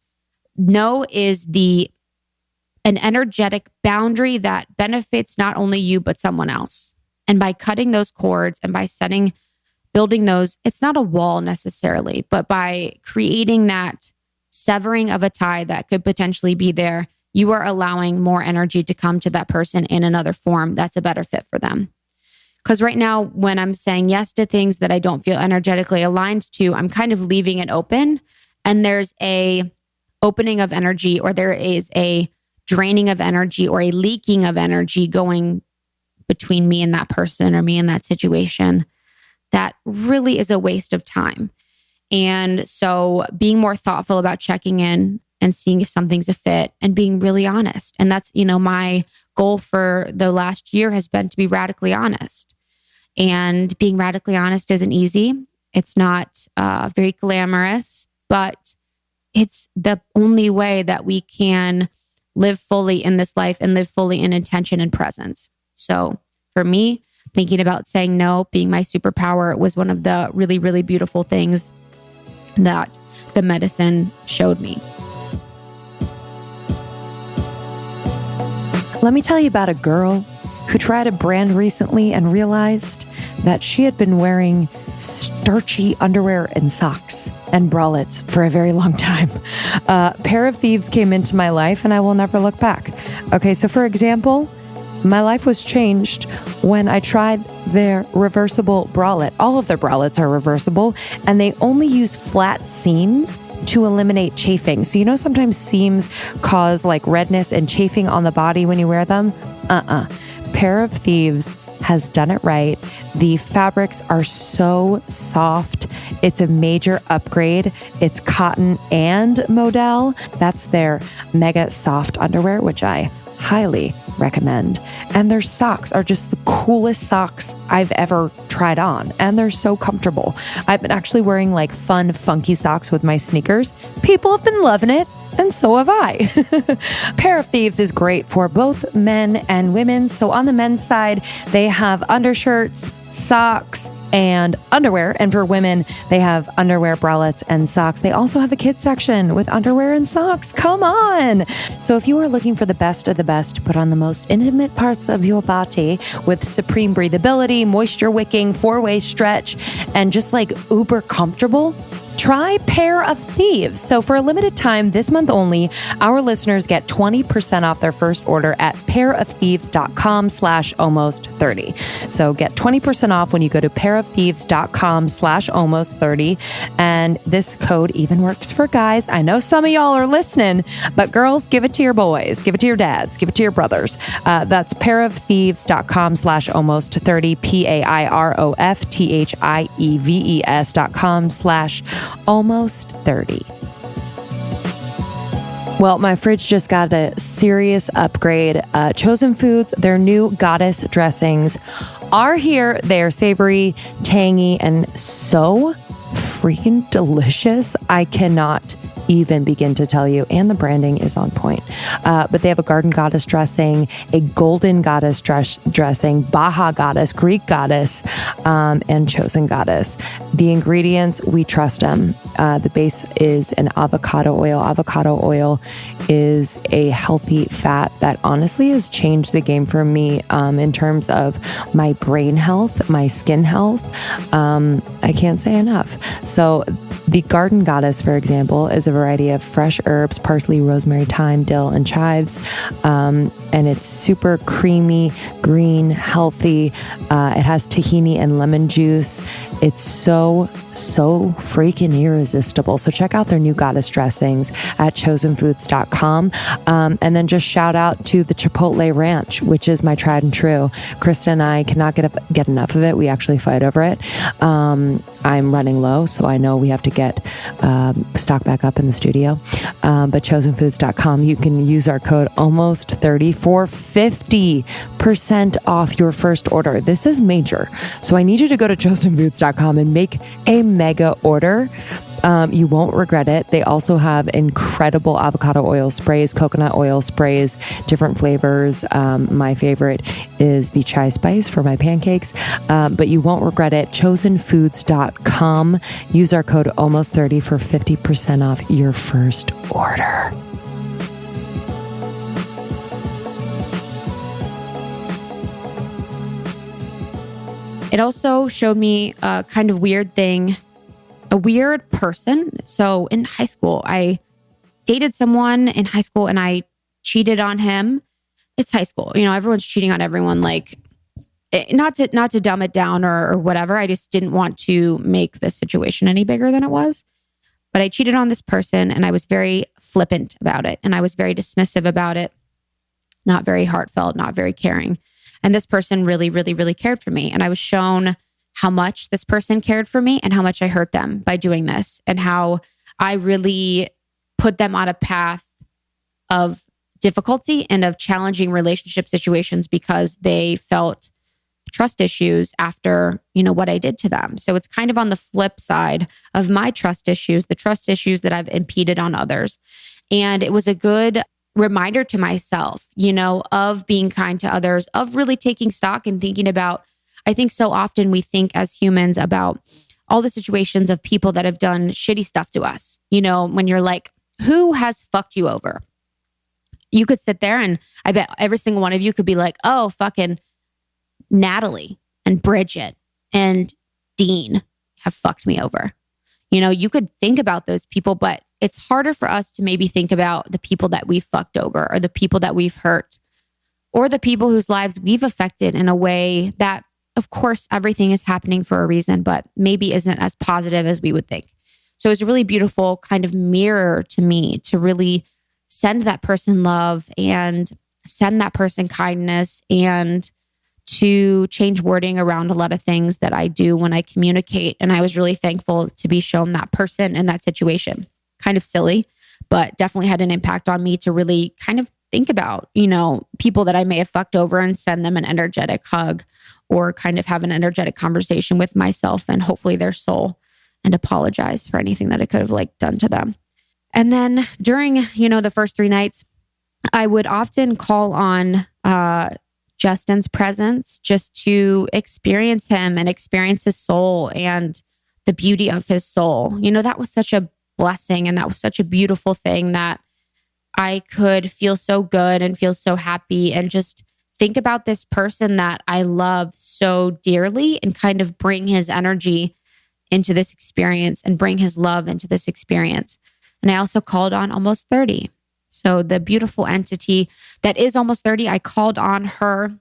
no is an energetic boundary that benefits not only you, but someone else. And by cutting those cords and by building those, it's not a wall necessarily, but by creating that severing of a tie that could potentially be there, you are allowing more energy to come to that person in another form that's a better fit for them. Because right now, when I'm saying yes to things that I don't feel energetically aligned to, I'm kind of leaving it open, and there's a opening of energy, or there is a draining of energy, or a leaking of energy going between me and that person, or me and that situation, that really is a waste of time. And so being more thoughtful about checking in and seeing if something's a fit, and being really honest. And that's, my goal for the last year has been to be radically honest. And being radically honest isn't easy. It's not very glamorous, but it's the only way that we can live fully in this life and live fully in intention and presence. So for me, thinking about saying no, being my superpower, was one of the really, really beautiful things that the medicine showed me. Let me tell you about a girl who tried a brand recently and realized that she had been wearing starchy underwear and socks and bralettes for a very long time. A pair of thieves came into my life and I will never look back. Okay, so for example, my life was changed when I tried their reversible bralette. All of their bralettes are reversible and they only use flat seams to eliminate chafing. So you know sometimes seams cause like redness and chafing on the body when you wear them? Pair of Thieves has done it right. The fabrics are so soft. It's a major upgrade. It's cotton and modal. That's their mega soft underwear, which I highly recommend. And their socks are just the coolest socks I've ever tried on. And they're so comfortable. I've been actually wearing like fun, funky socks with my sneakers. People have been loving it. And so have I. Pair of Thieves is great for both men and women. So on the men's side, they have undershirts, socks, and underwear. And for women, they have underwear, bralettes, and socks. They also have a kids section with underwear and socks. Come on. So if you are looking for the best of the best to put on the most intimate parts of your body with supreme breathability, moisture wicking, 4-way stretch, and just like uber comfortable, try Pair of Thieves. So for a limited time, this month only, our listeners get 20% off their first order at pairofthieves.com/almost30. So get 20% off when you go to pairofthieves.com/almost30. And this code even works for guys. I know some of y'all are listening, but girls, give it to your boys, give it to your dads, give it to your brothers. That's pairofthieves.com/almost30, pairofthieves.com/almost30. Well, my fridge just got a serious upgrade. Chosen Foods, their new goddess dressings are here. They are savory, tangy, and so freaking delicious. I cannot even begin to tell you. And the branding is on point. But they have a garden goddess dressing, a golden goddess dressing, Baja goddess, Greek goddess, and chosen goddess. The ingredients, we trust them. The base is an avocado oil. Avocado oil is a healthy fat that honestly has changed the game for me in terms of my brain health, my skin health. I can't say enough. So the garden goddess, for example, is a variety of fresh herbs, parsley, rosemary, thyme, dill, and chives. And it's super creamy, green, healthy. It has tahini and lemon juice. It's so freaking irresistible. So check out their new goddess dressings at chosenfoods.com. And then just shout out to the Chipotle Ranch, which is my tried and true. Krista and I cannot get enough of it. We actually fight over it. I'm running low, so I know we have to get stock back up in the studio. But chosenfoods.com, you can use our code almost30 for 50% off your first order. This is major. So I need you to go to chosenfoods.com and make a mega order. You won't regret it. They also have incredible avocado oil sprays, coconut oil sprays, different flavors. My favorite is the chai spice for my pancakes, but you won't regret it. Chosenfoods.com. Use our code almost30 for 50% off your first order. It also showed me a kind of weird thing, a weird person. So in high school, I dated someone in high school and I cheated on him. It's high school. You know, everyone's cheating on everyone. Like, not to dumb it down or whatever. I just didn't want to make the situation any bigger than it was. But I cheated on this person and I was very flippant about it. And I was very dismissive about it. Not very heartfelt, not very caring. And this person really, really, really cared for me. And I was shown how much this person cared for me and how much I hurt them by doing this and how I really put them on a path of difficulty and of challenging relationship situations because they felt trust issues after, you know, what I did to them. So it's kind of on the flip side of my trust issues, the trust issues that I've impeded on others. And it was a good reminder to myself, you know, of being kind to others, of really taking stock and thinking about, I think so often we think as humans about all the situations of people that have done shitty stuff to us. You know, when you're like, who has fucked you over? You could sit there and I bet every single one of you could be like, oh, fucking Natalie and Bridget and Dean have fucked me over. You know, you could think about those people, but it's harder for us to maybe think about the people that we've fucked over or the people that we've hurt or the people whose lives we've affected in a way that, of course, everything is happening for a reason, but maybe isn't as positive as we would think. So it's a really beautiful kind of mirror to me to really send that person love and send that person kindness and to change wording around a lot of things that I do when I communicate. And I was really thankful to be shown that person in that situation. Kind of silly, but definitely had an impact on me to really kind of think about, you know, people that I may have fucked over and send them an energetic hug or kind of have an energetic conversation with myself and hopefully their soul and apologize for anything that I could have like done to them. And then during, you know, the first 3 nights, I would often call on Justin's presence just to experience him and experience his soul and the beauty of his soul. You know, that was such a blessing and that was such a beautiful thing that I could feel so good and feel so happy and just think about this person that I love so dearly and kind of bring his energy into this experience and bring his love into this experience. And I also called on almost 30. So the beautiful entity that is almost 30, I called on her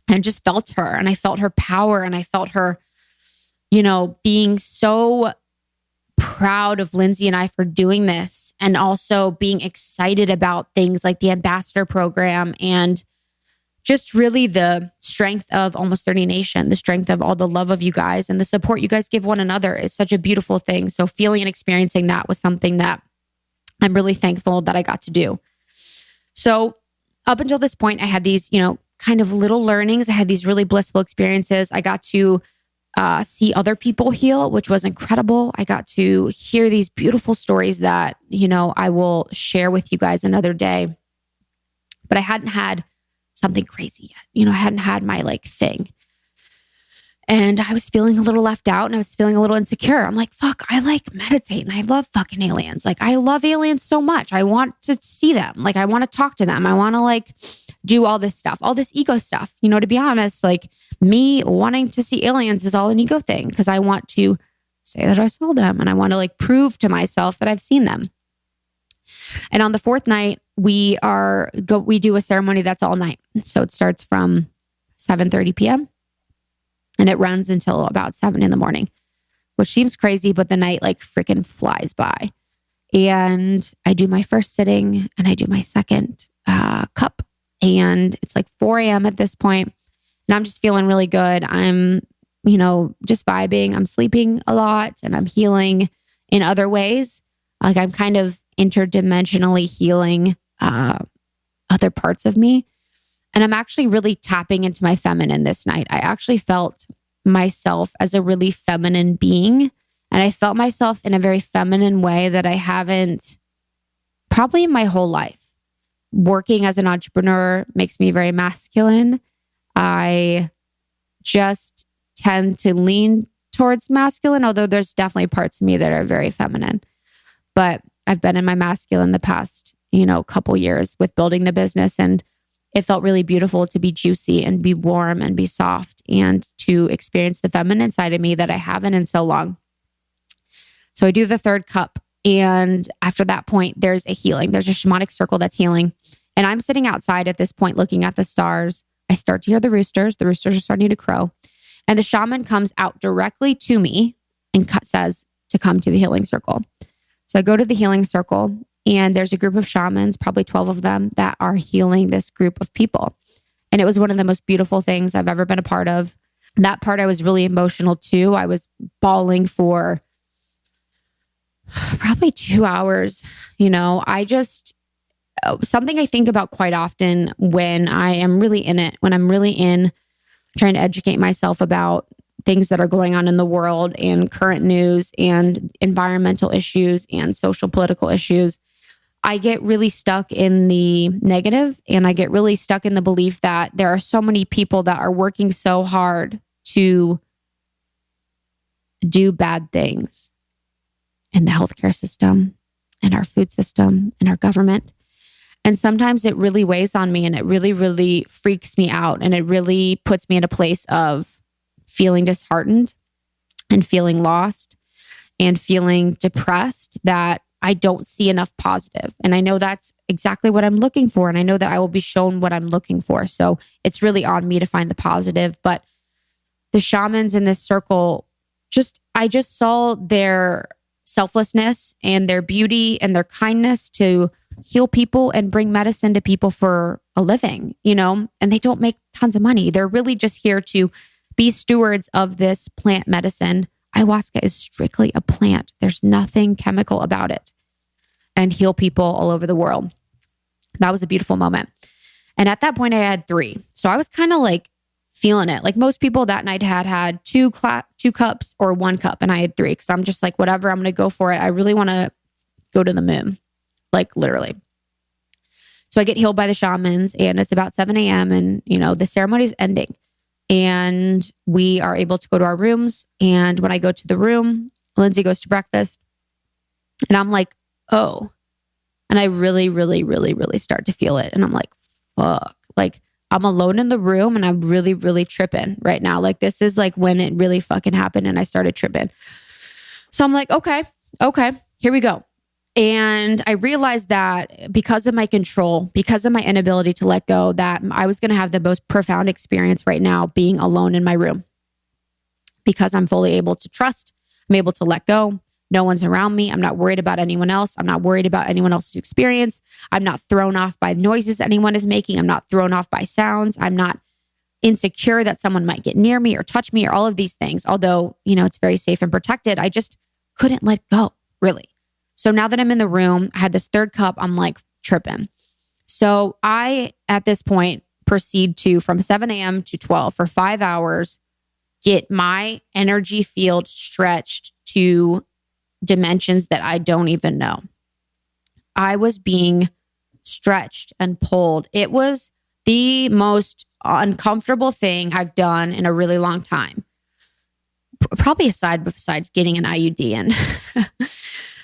and just felt her. And I felt her power and I felt her, you know, being so proud of Lindsay and I for doing this and also being excited about things like the ambassador program and just really the strength of Almost 30 Nation, the strength of all the love of you guys and the support you guys give one another is such a beautiful thing. So feeling and experiencing that was something that I'm really thankful that I got to do. So up until this point, I had these, you know, kind of little learnings. I had these really blissful experiences. I got to see other people heal, which was incredible. I got to hear these beautiful stories that, you know, I will share with you guys another day. But I hadn't had something crazy yet. You know, I hadn't had my like thing. And I was feeling a little left out and I was feeling a little insecure. I'm like, fuck, I like meditate and I love fucking aliens. Like I love aliens so much. I want to see them. Like I want to talk to them. I want to like do all this stuff, all this ego stuff. You know, to be honest, like me wanting to see aliens is all an ego thing because I want to say that I saw them and I want to like prove to myself that I've seen them. And on the 4th night, we do a ceremony that's all night. So it starts from 7:30 p.m. and it runs until about 7 a.m, which seems crazy, but the night like freaking flies by. And I do my first sitting and I do my second cup. And it's like 4 a.m. at this point, and I'm just feeling really good. I'm, you know, just vibing. I'm sleeping a lot and I'm healing in other ways. Like I'm kind of interdimensionally healing other parts of me. And I'm actually really tapping into my feminine this night. I actually felt myself as a really feminine being. And I felt myself in a very feminine way that I haven't probably in my whole life. Working as an entrepreneur makes me very masculine. I just tend to lean towards masculine, although there's definitely parts of me that are very feminine. But I've been in my masculine the past, you know, couple years with building the business, and it felt really beautiful to be juicy and be warm and be soft and to experience the feminine side of me that I haven't in so long. So I do the 3rd cup. And after that point, there's a healing. There's a shamanic circle that's healing. And I'm sitting outside at this point looking at the stars. I start to hear the roosters. The roosters are starting to crow. And the shaman comes out directly to me and says to come to the healing circle. So I go to the healing circle and there's a group of shamans, probably 12 of them, that are healing this group of people. And it was one of the most beautiful things I've ever been a part of. That part I was really emotional too. I was bawling for probably 2 hours. You know, something I think about quite often when I am really in it, when I'm really in trying to educate myself about things that are going on in the world and current news and environmental issues and social political issues, I get really stuck in the negative and I get really stuck in the belief that there are so many people that are working so hard to do bad things in the healthcare system, in our food system, in our government. And sometimes it really weighs on me and it really, really freaks me out. And it really puts me in a place of feeling disheartened and feeling lost and feeling depressed that I don't see enough positive. And I know that's exactly what I'm looking for. And I know that I will be shown what I'm looking for. So it's really on me to find the positive. But the shamans in this circle, I just saw their selflessness and their beauty and their kindness to heal people and bring medicine to people for a living, and they don't make tons of money. They're really just here to be stewards of this plant medicine. Ayahuasca is strictly a plant. There's nothing chemical about it, and heal people all over the world. That was a beautiful moment. And at that point I had 3. So I was kind of like feeling it. Like most people that night had 2 cups or 1 cup, and I had 3 because I'm just like, whatever, I'm going to go for it. I really want to go to the moon, like literally. So I get healed by the shamans, and it's about 7 a.m. and the ceremony is ending, and we are able to go to our rooms. And when I go to the room, Lindsay goes to breakfast, and I'm like, oh, and I really, really, really, really start to feel it. And I'm like, fuck, like I'm alone in the room and I'm really, really tripping right now. Like this is like when it really fucking happened and I started tripping. So I'm like, okay, here we go. And I realized that because of my control, because of my inability to let go, that I was going to have the most profound experience right now being alone in my room, because I'm fully able to trust. I'm able to let go. No one's around me. I'm not worried about anyone else. I'm not worried about anyone else's experience. I'm not thrown off by noises anyone is making. I'm not thrown off by sounds. I'm not insecure that someone might get near me or touch me or all of these things. Although, it's very safe and protected. I just couldn't let go, really. So now that I'm in the room, I had this 3rd cup, I'm like tripping. So I, at this point, proceed to, from 7 a.m. to 12 for 5 hours, get my energy field stretched to dimensions that I don't even know. I was being stretched and pulled. It was the most uncomfortable thing I've done in a really long time. Probably besides getting an IUD in.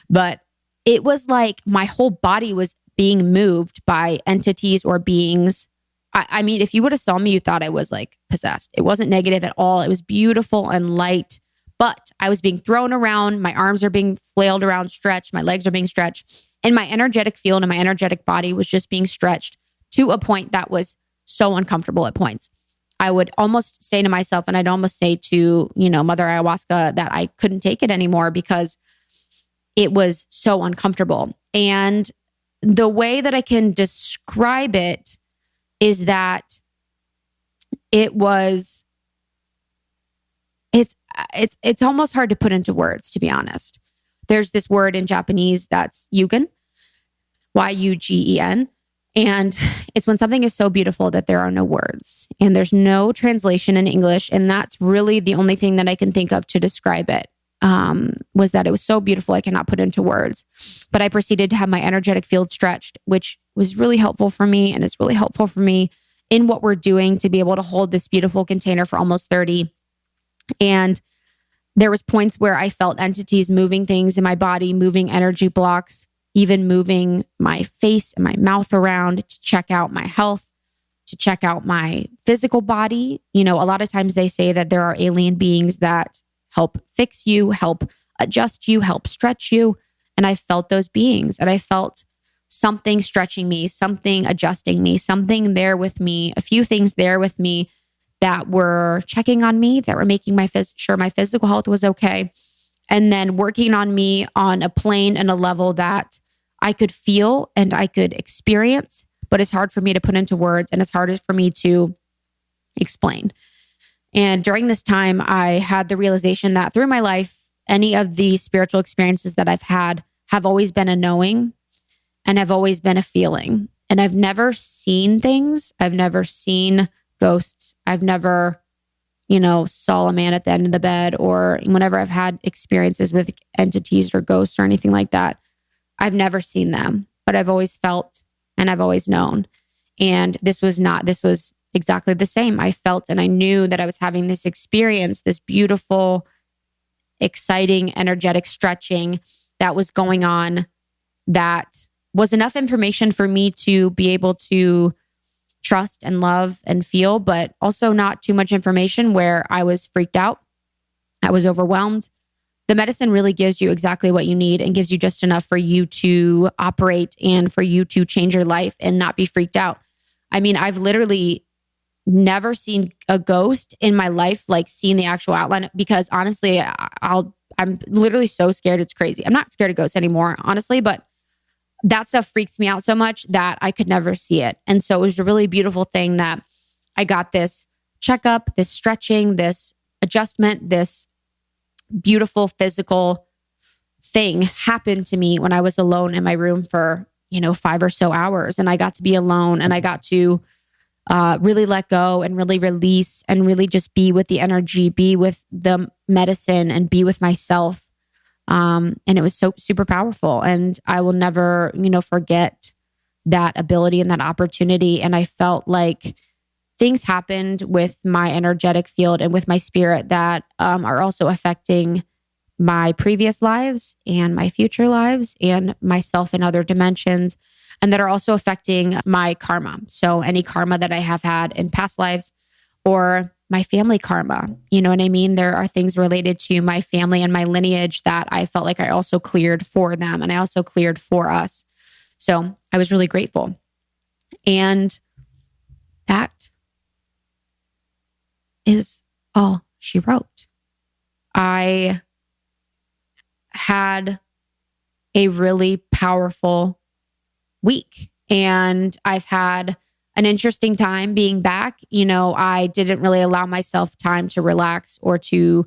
But it was like my whole body was being moved by entities or beings. I mean, if you would have saw me, you thought I was like possessed. It wasn't negative at all. It was beautiful and light. But I was being thrown around. My arms are being flailed around, stretched. My legs are being stretched. And my energetic field and my energetic body was just being stretched to a point that was so uncomfortable at points. I would almost say to myself, and I'd almost say to, Mother Ayahuasca, that I couldn't take it anymore because it was so uncomfortable. And the way that I can describe it is that it's almost hard to put into words, to be honest. There's this word in Japanese that's yugen, Y-U-G-E-N. And it's when something is so beautiful that there are no words and there's no translation in English. And that's really the only thing that I can think of to describe it, was that it was so beautiful I cannot put into words. But I proceeded to have my energetic field stretched, which was really helpful for me. And it's really helpful for me in what we're doing to be able to hold this beautiful container for almost 30. And there was points where I felt entities moving things in my body, moving energy blocks, even moving my face and my mouth around to check out my health, to check out my physical body. A lot of times they say that there are alien beings that help fix you, help adjust you, help stretch you. And I felt those beings, and I felt something stretching me, something adjusting me, something there with me, a few things there with me that were checking on me, that were making sure my physical health was okay. And then working on me on a plane and a level that I could feel and I could experience, but it's hard for me to put into words and it's hard for me to explain. And during this time, I had the realization that through my life, any of the spiritual experiences that I've had have always been a knowing and have always been a feeling. And I've never seen things. I've never seen ghosts. I've never, saw a man at the end of the bed, or whenever I've had experiences with entities or ghosts or anything like that, I've never seen them, but I've always felt and I've always known. And this was exactly the same. I felt and I knew that I was having this experience, this beautiful exciting, energetic stretching that was going on that was enough information for me to be able to trust and love and feel, but also not too much information where I was freaked out. I was overwhelmed. The medicine really gives you exactly what you need and gives you just enough for you to operate and for you to change your life and not be freaked out. I mean, I've literally never seen a ghost in my life, like seeing the actual outline, because honestly, I'm literally so scared. It's crazy. I'm not scared of ghosts anymore, honestly, but that stuff freaks me out so much that I could never see it. And so it was a really beautiful thing that I got this checkup, this stretching, this adjustment, this beautiful physical thing happened to me when I was alone in my room for, 5 or so hours. And I got to be alone and I got to really let go and really release and really just be with the energy, be with the medicine and be with myself. And it was so super powerful. And I will never, forget that ability and that opportunity. And I felt like things happened with my energetic field and with my spirit that are also affecting my previous lives and my future lives and myself in other dimensions, and that are also affecting my karma. So any karma that I have had in past lives or my family karma, you know what I mean? There are things related to my family and my lineage that I felt like I also cleared for them and I also cleared for us. So I was really grateful. And that is all she wrote. I had a really powerful week and I've had an interesting time being back. I didn't really allow myself time to relax or to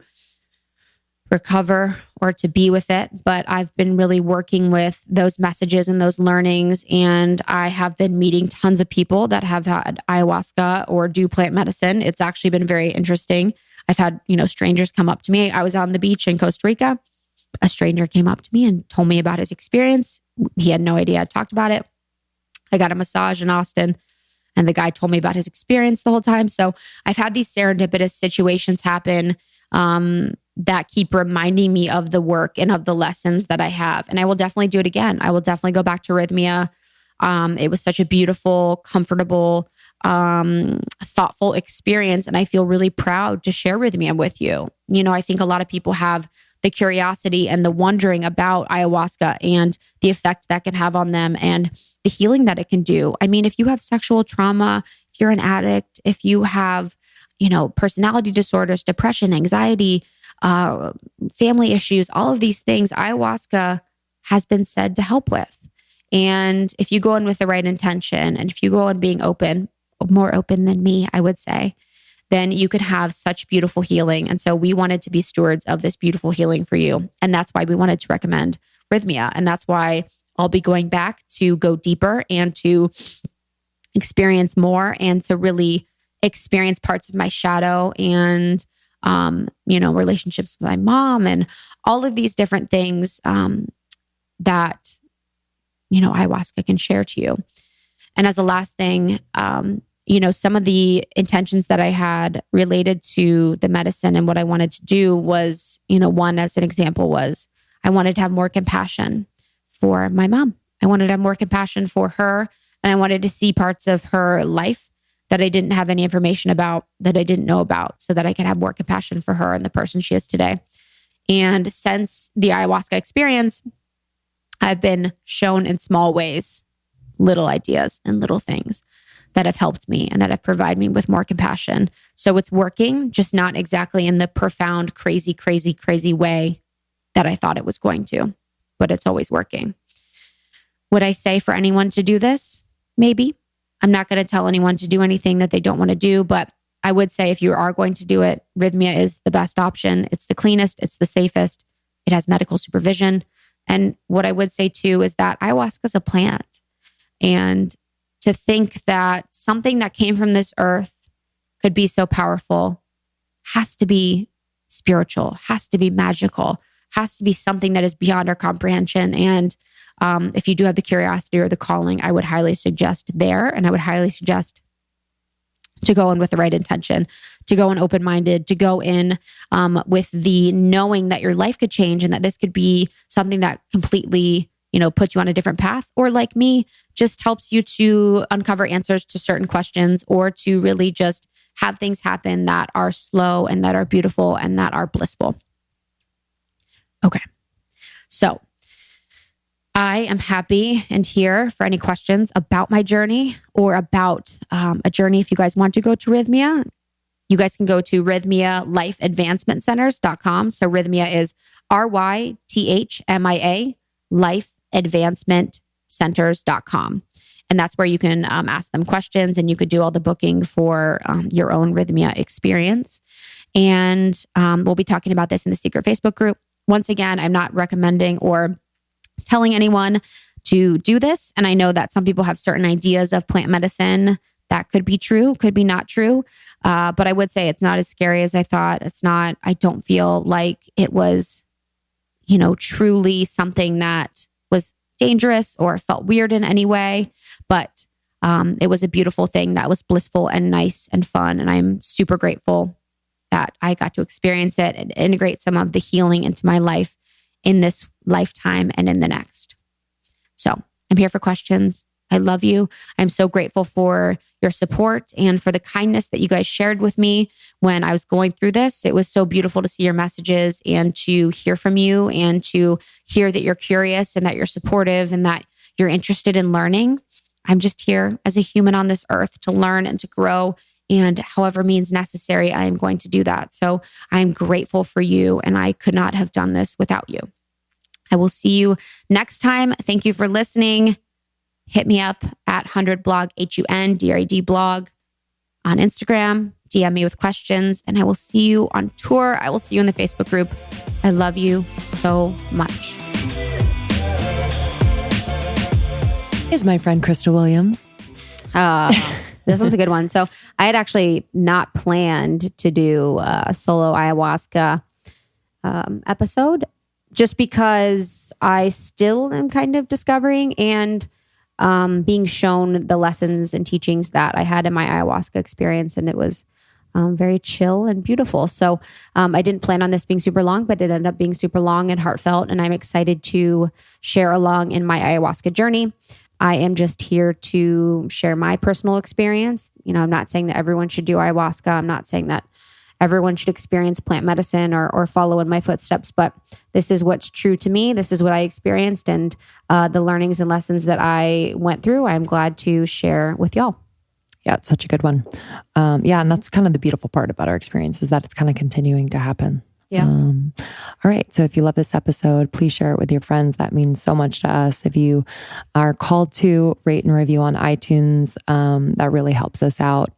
recover or to be with it, but I've been really working with those messages and those learnings. And I have been meeting tons of people that have had ayahuasca or do plant medicine. It's actually been very interesting. I've had, strangers come up to me. I was on the beach in Costa Rica. A stranger came up to me and told me about his experience. He had no idea I talked about it. I got a massage in Austin and the guy told me about his experience the whole time. So I've had these serendipitous situations happen that keep reminding me of the work and of the lessons that I have. And I will definitely do it again. I will definitely go back to Rhythmia. It was such a beautiful, comfortable, thoughtful experience. And I feel really proud to share Rhythmia with you. I think a lot of people have the curiosity and the wondering about ayahuasca and the effect that can have on them and the healing that it can do. I mean, if you have sexual trauma, if you're an addict, if you have, personality disorders, depression, anxiety, family issues, all of these things, ayahuasca has been said to help with. And if you go in with the right intention and if you go in being open, more open than me, I would say, then you could have such beautiful healing. And so we wanted to be stewards of this beautiful healing for you. And that's why we wanted to recommend Rhythmia. And that's why I'll be going back to go deeper and to experience more and to really experience parts of my shadow and, relationships with my mom and all of these different things that, ayahuasca can share to you. And as a last thing, some of the intentions that I had related to the medicine and what I wanted to do was, one as an example was I wanted to have more compassion for my mom. I wanted to have more compassion for her. And I wanted to see parts of her life that I didn't have any information about, that I didn't know about, so that I could have more compassion for her and the person she is today. And since the ayahuasca experience, I've been shown in small ways, little ideas and little things that have helped me and that have provided me with more compassion. So it's working, just not exactly in the profound, crazy, crazy, crazy way that I thought it was going to, but it's always working. Would I say for anyone to do this? Maybe. I'm not going to tell anyone to do anything that they don't want to do, but I would say if you are going to do it, Rhythmia is the best option. It's the cleanest, it's the safest, it has medical supervision. And what I would say too is that ayahuasca is a plant. And to think that something that came from this earth could be so powerful has to be spiritual, has to be magical, has to be something that is beyond our comprehension. And if you do have the curiosity or the calling, I would highly suggest there. And I would highly suggest to go in with the right intention, to go in open-minded, to go in with the knowing that your life could change and that this could be something that completely, puts you on a different path, or like me, just helps you to uncover answers to certain questions, or to really just have things happen that are slow and that are beautiful and that are blissful. Okay. So I am happy and here for any questions about my journey or about a journey. If you guys want to go to Rhythmia, you guys can go to rhythmialifeadvancementcenters.com. So Rhythmia is RYTHMIA, lifeadvancementcenters.com. And that's where you can ask them questions, and you could do all the booking for your own Rhythmia experience. And we'll be talking about this in the secret Facebook group. Once again, I'm not recommending or telling anyone to do this. And I know that some people have certain ideas of plant medicine that could be true, could be not true. But I would say it's not as scary as I thought. I don't feel like it was, truly something that was dangerous or felt weird in any way. But it was a beautiful thing that was blissful and nice and fun. And I'm super grateful that I got to experience it and integrate some of the healing into my life in this lifetime and in the next. So I'm here for questions. I love you. I'm so grateful for your support and for the kindness that you guys shared with me when I was going through this. It was so beautiful to see your messages and to hear from you and to hear that you're curious and that you're supportive and that you're interested in learning. I'm just here as a human on this earth to learn and to grow, and however means necessary, I am going to do that. So I'm grateful for you, and I could not have done this without you. I will see you next time. Thank you for listening. Hit me up at 100blog, HUNDRAD blog on Instagram. DM me with questions, and I will see you on tour. I will see you in the Facebook group. I love you so much. Is my friend Krista Williams. This one's a good one. So I had actually not planned to do a solo ayahuasca episode, just because I still am kind of discovering and being shown the lessons and teachings that I had in my ayahuasca experience. And it was very chill and beautiful. So I didn't plan on this being super long, but it ended up being super long and heartfelt. And I'm excited to share along in my ayahuasca journey. I am just here to share my personal experience. I'm not saying that everyone should do ayahuasca. I'm not saying that everyone should experience plant medicine or follow in my footsteps, but this is what's true to me. This is what I experienced, and the learnings and lessons that I went through, I'm glad to share with y'all. Yeah, it's such a good one. And that's kind of the beautiful part about our experience, is that it's kind of continuing to happen. Yeah. All right. So if you love this episode, please share it with your friends. That means so much to us. If you are called to rate and review on iTunes, that really helps us out.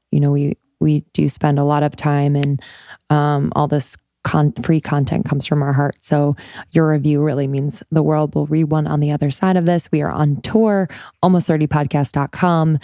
We do spend a lot of time, and all this free content comes from our heart. So your review really means the world. We'll read one on the other side of this. We are on tour, almost30podcast.com.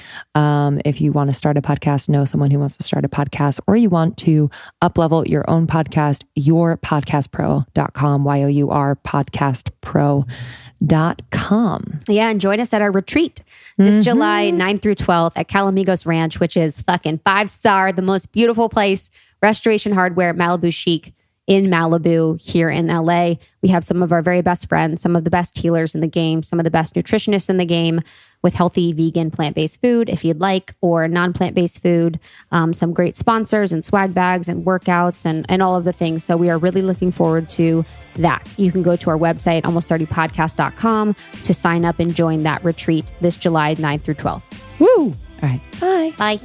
If you want to start a podcast, know someone who wants to start a podcast, or you want to up-level your own podcast, yourpodcastpro.com, YOUR podcastpro.com. Yeah, and join us at our retreat this July 9th through 12th at Calamigos Ranch, which is fucking 5-star, the most beautiful place, Restoration Hardware, Malibu Chic in Malibu here in LA. We have some of our very best friends, some of the best healers in the game, some of the best nutritionists in the game with healthy, vegan, plant-based food, if you'd like, or non-plant-based food, some great sponsors and swag bags and workouts and all of the things. So we are really looking forward to that. You can go to our website, almost30podcast.com, to sign up and join that retreat this July 9th through 12th. Woo! All right. Bye. Bye.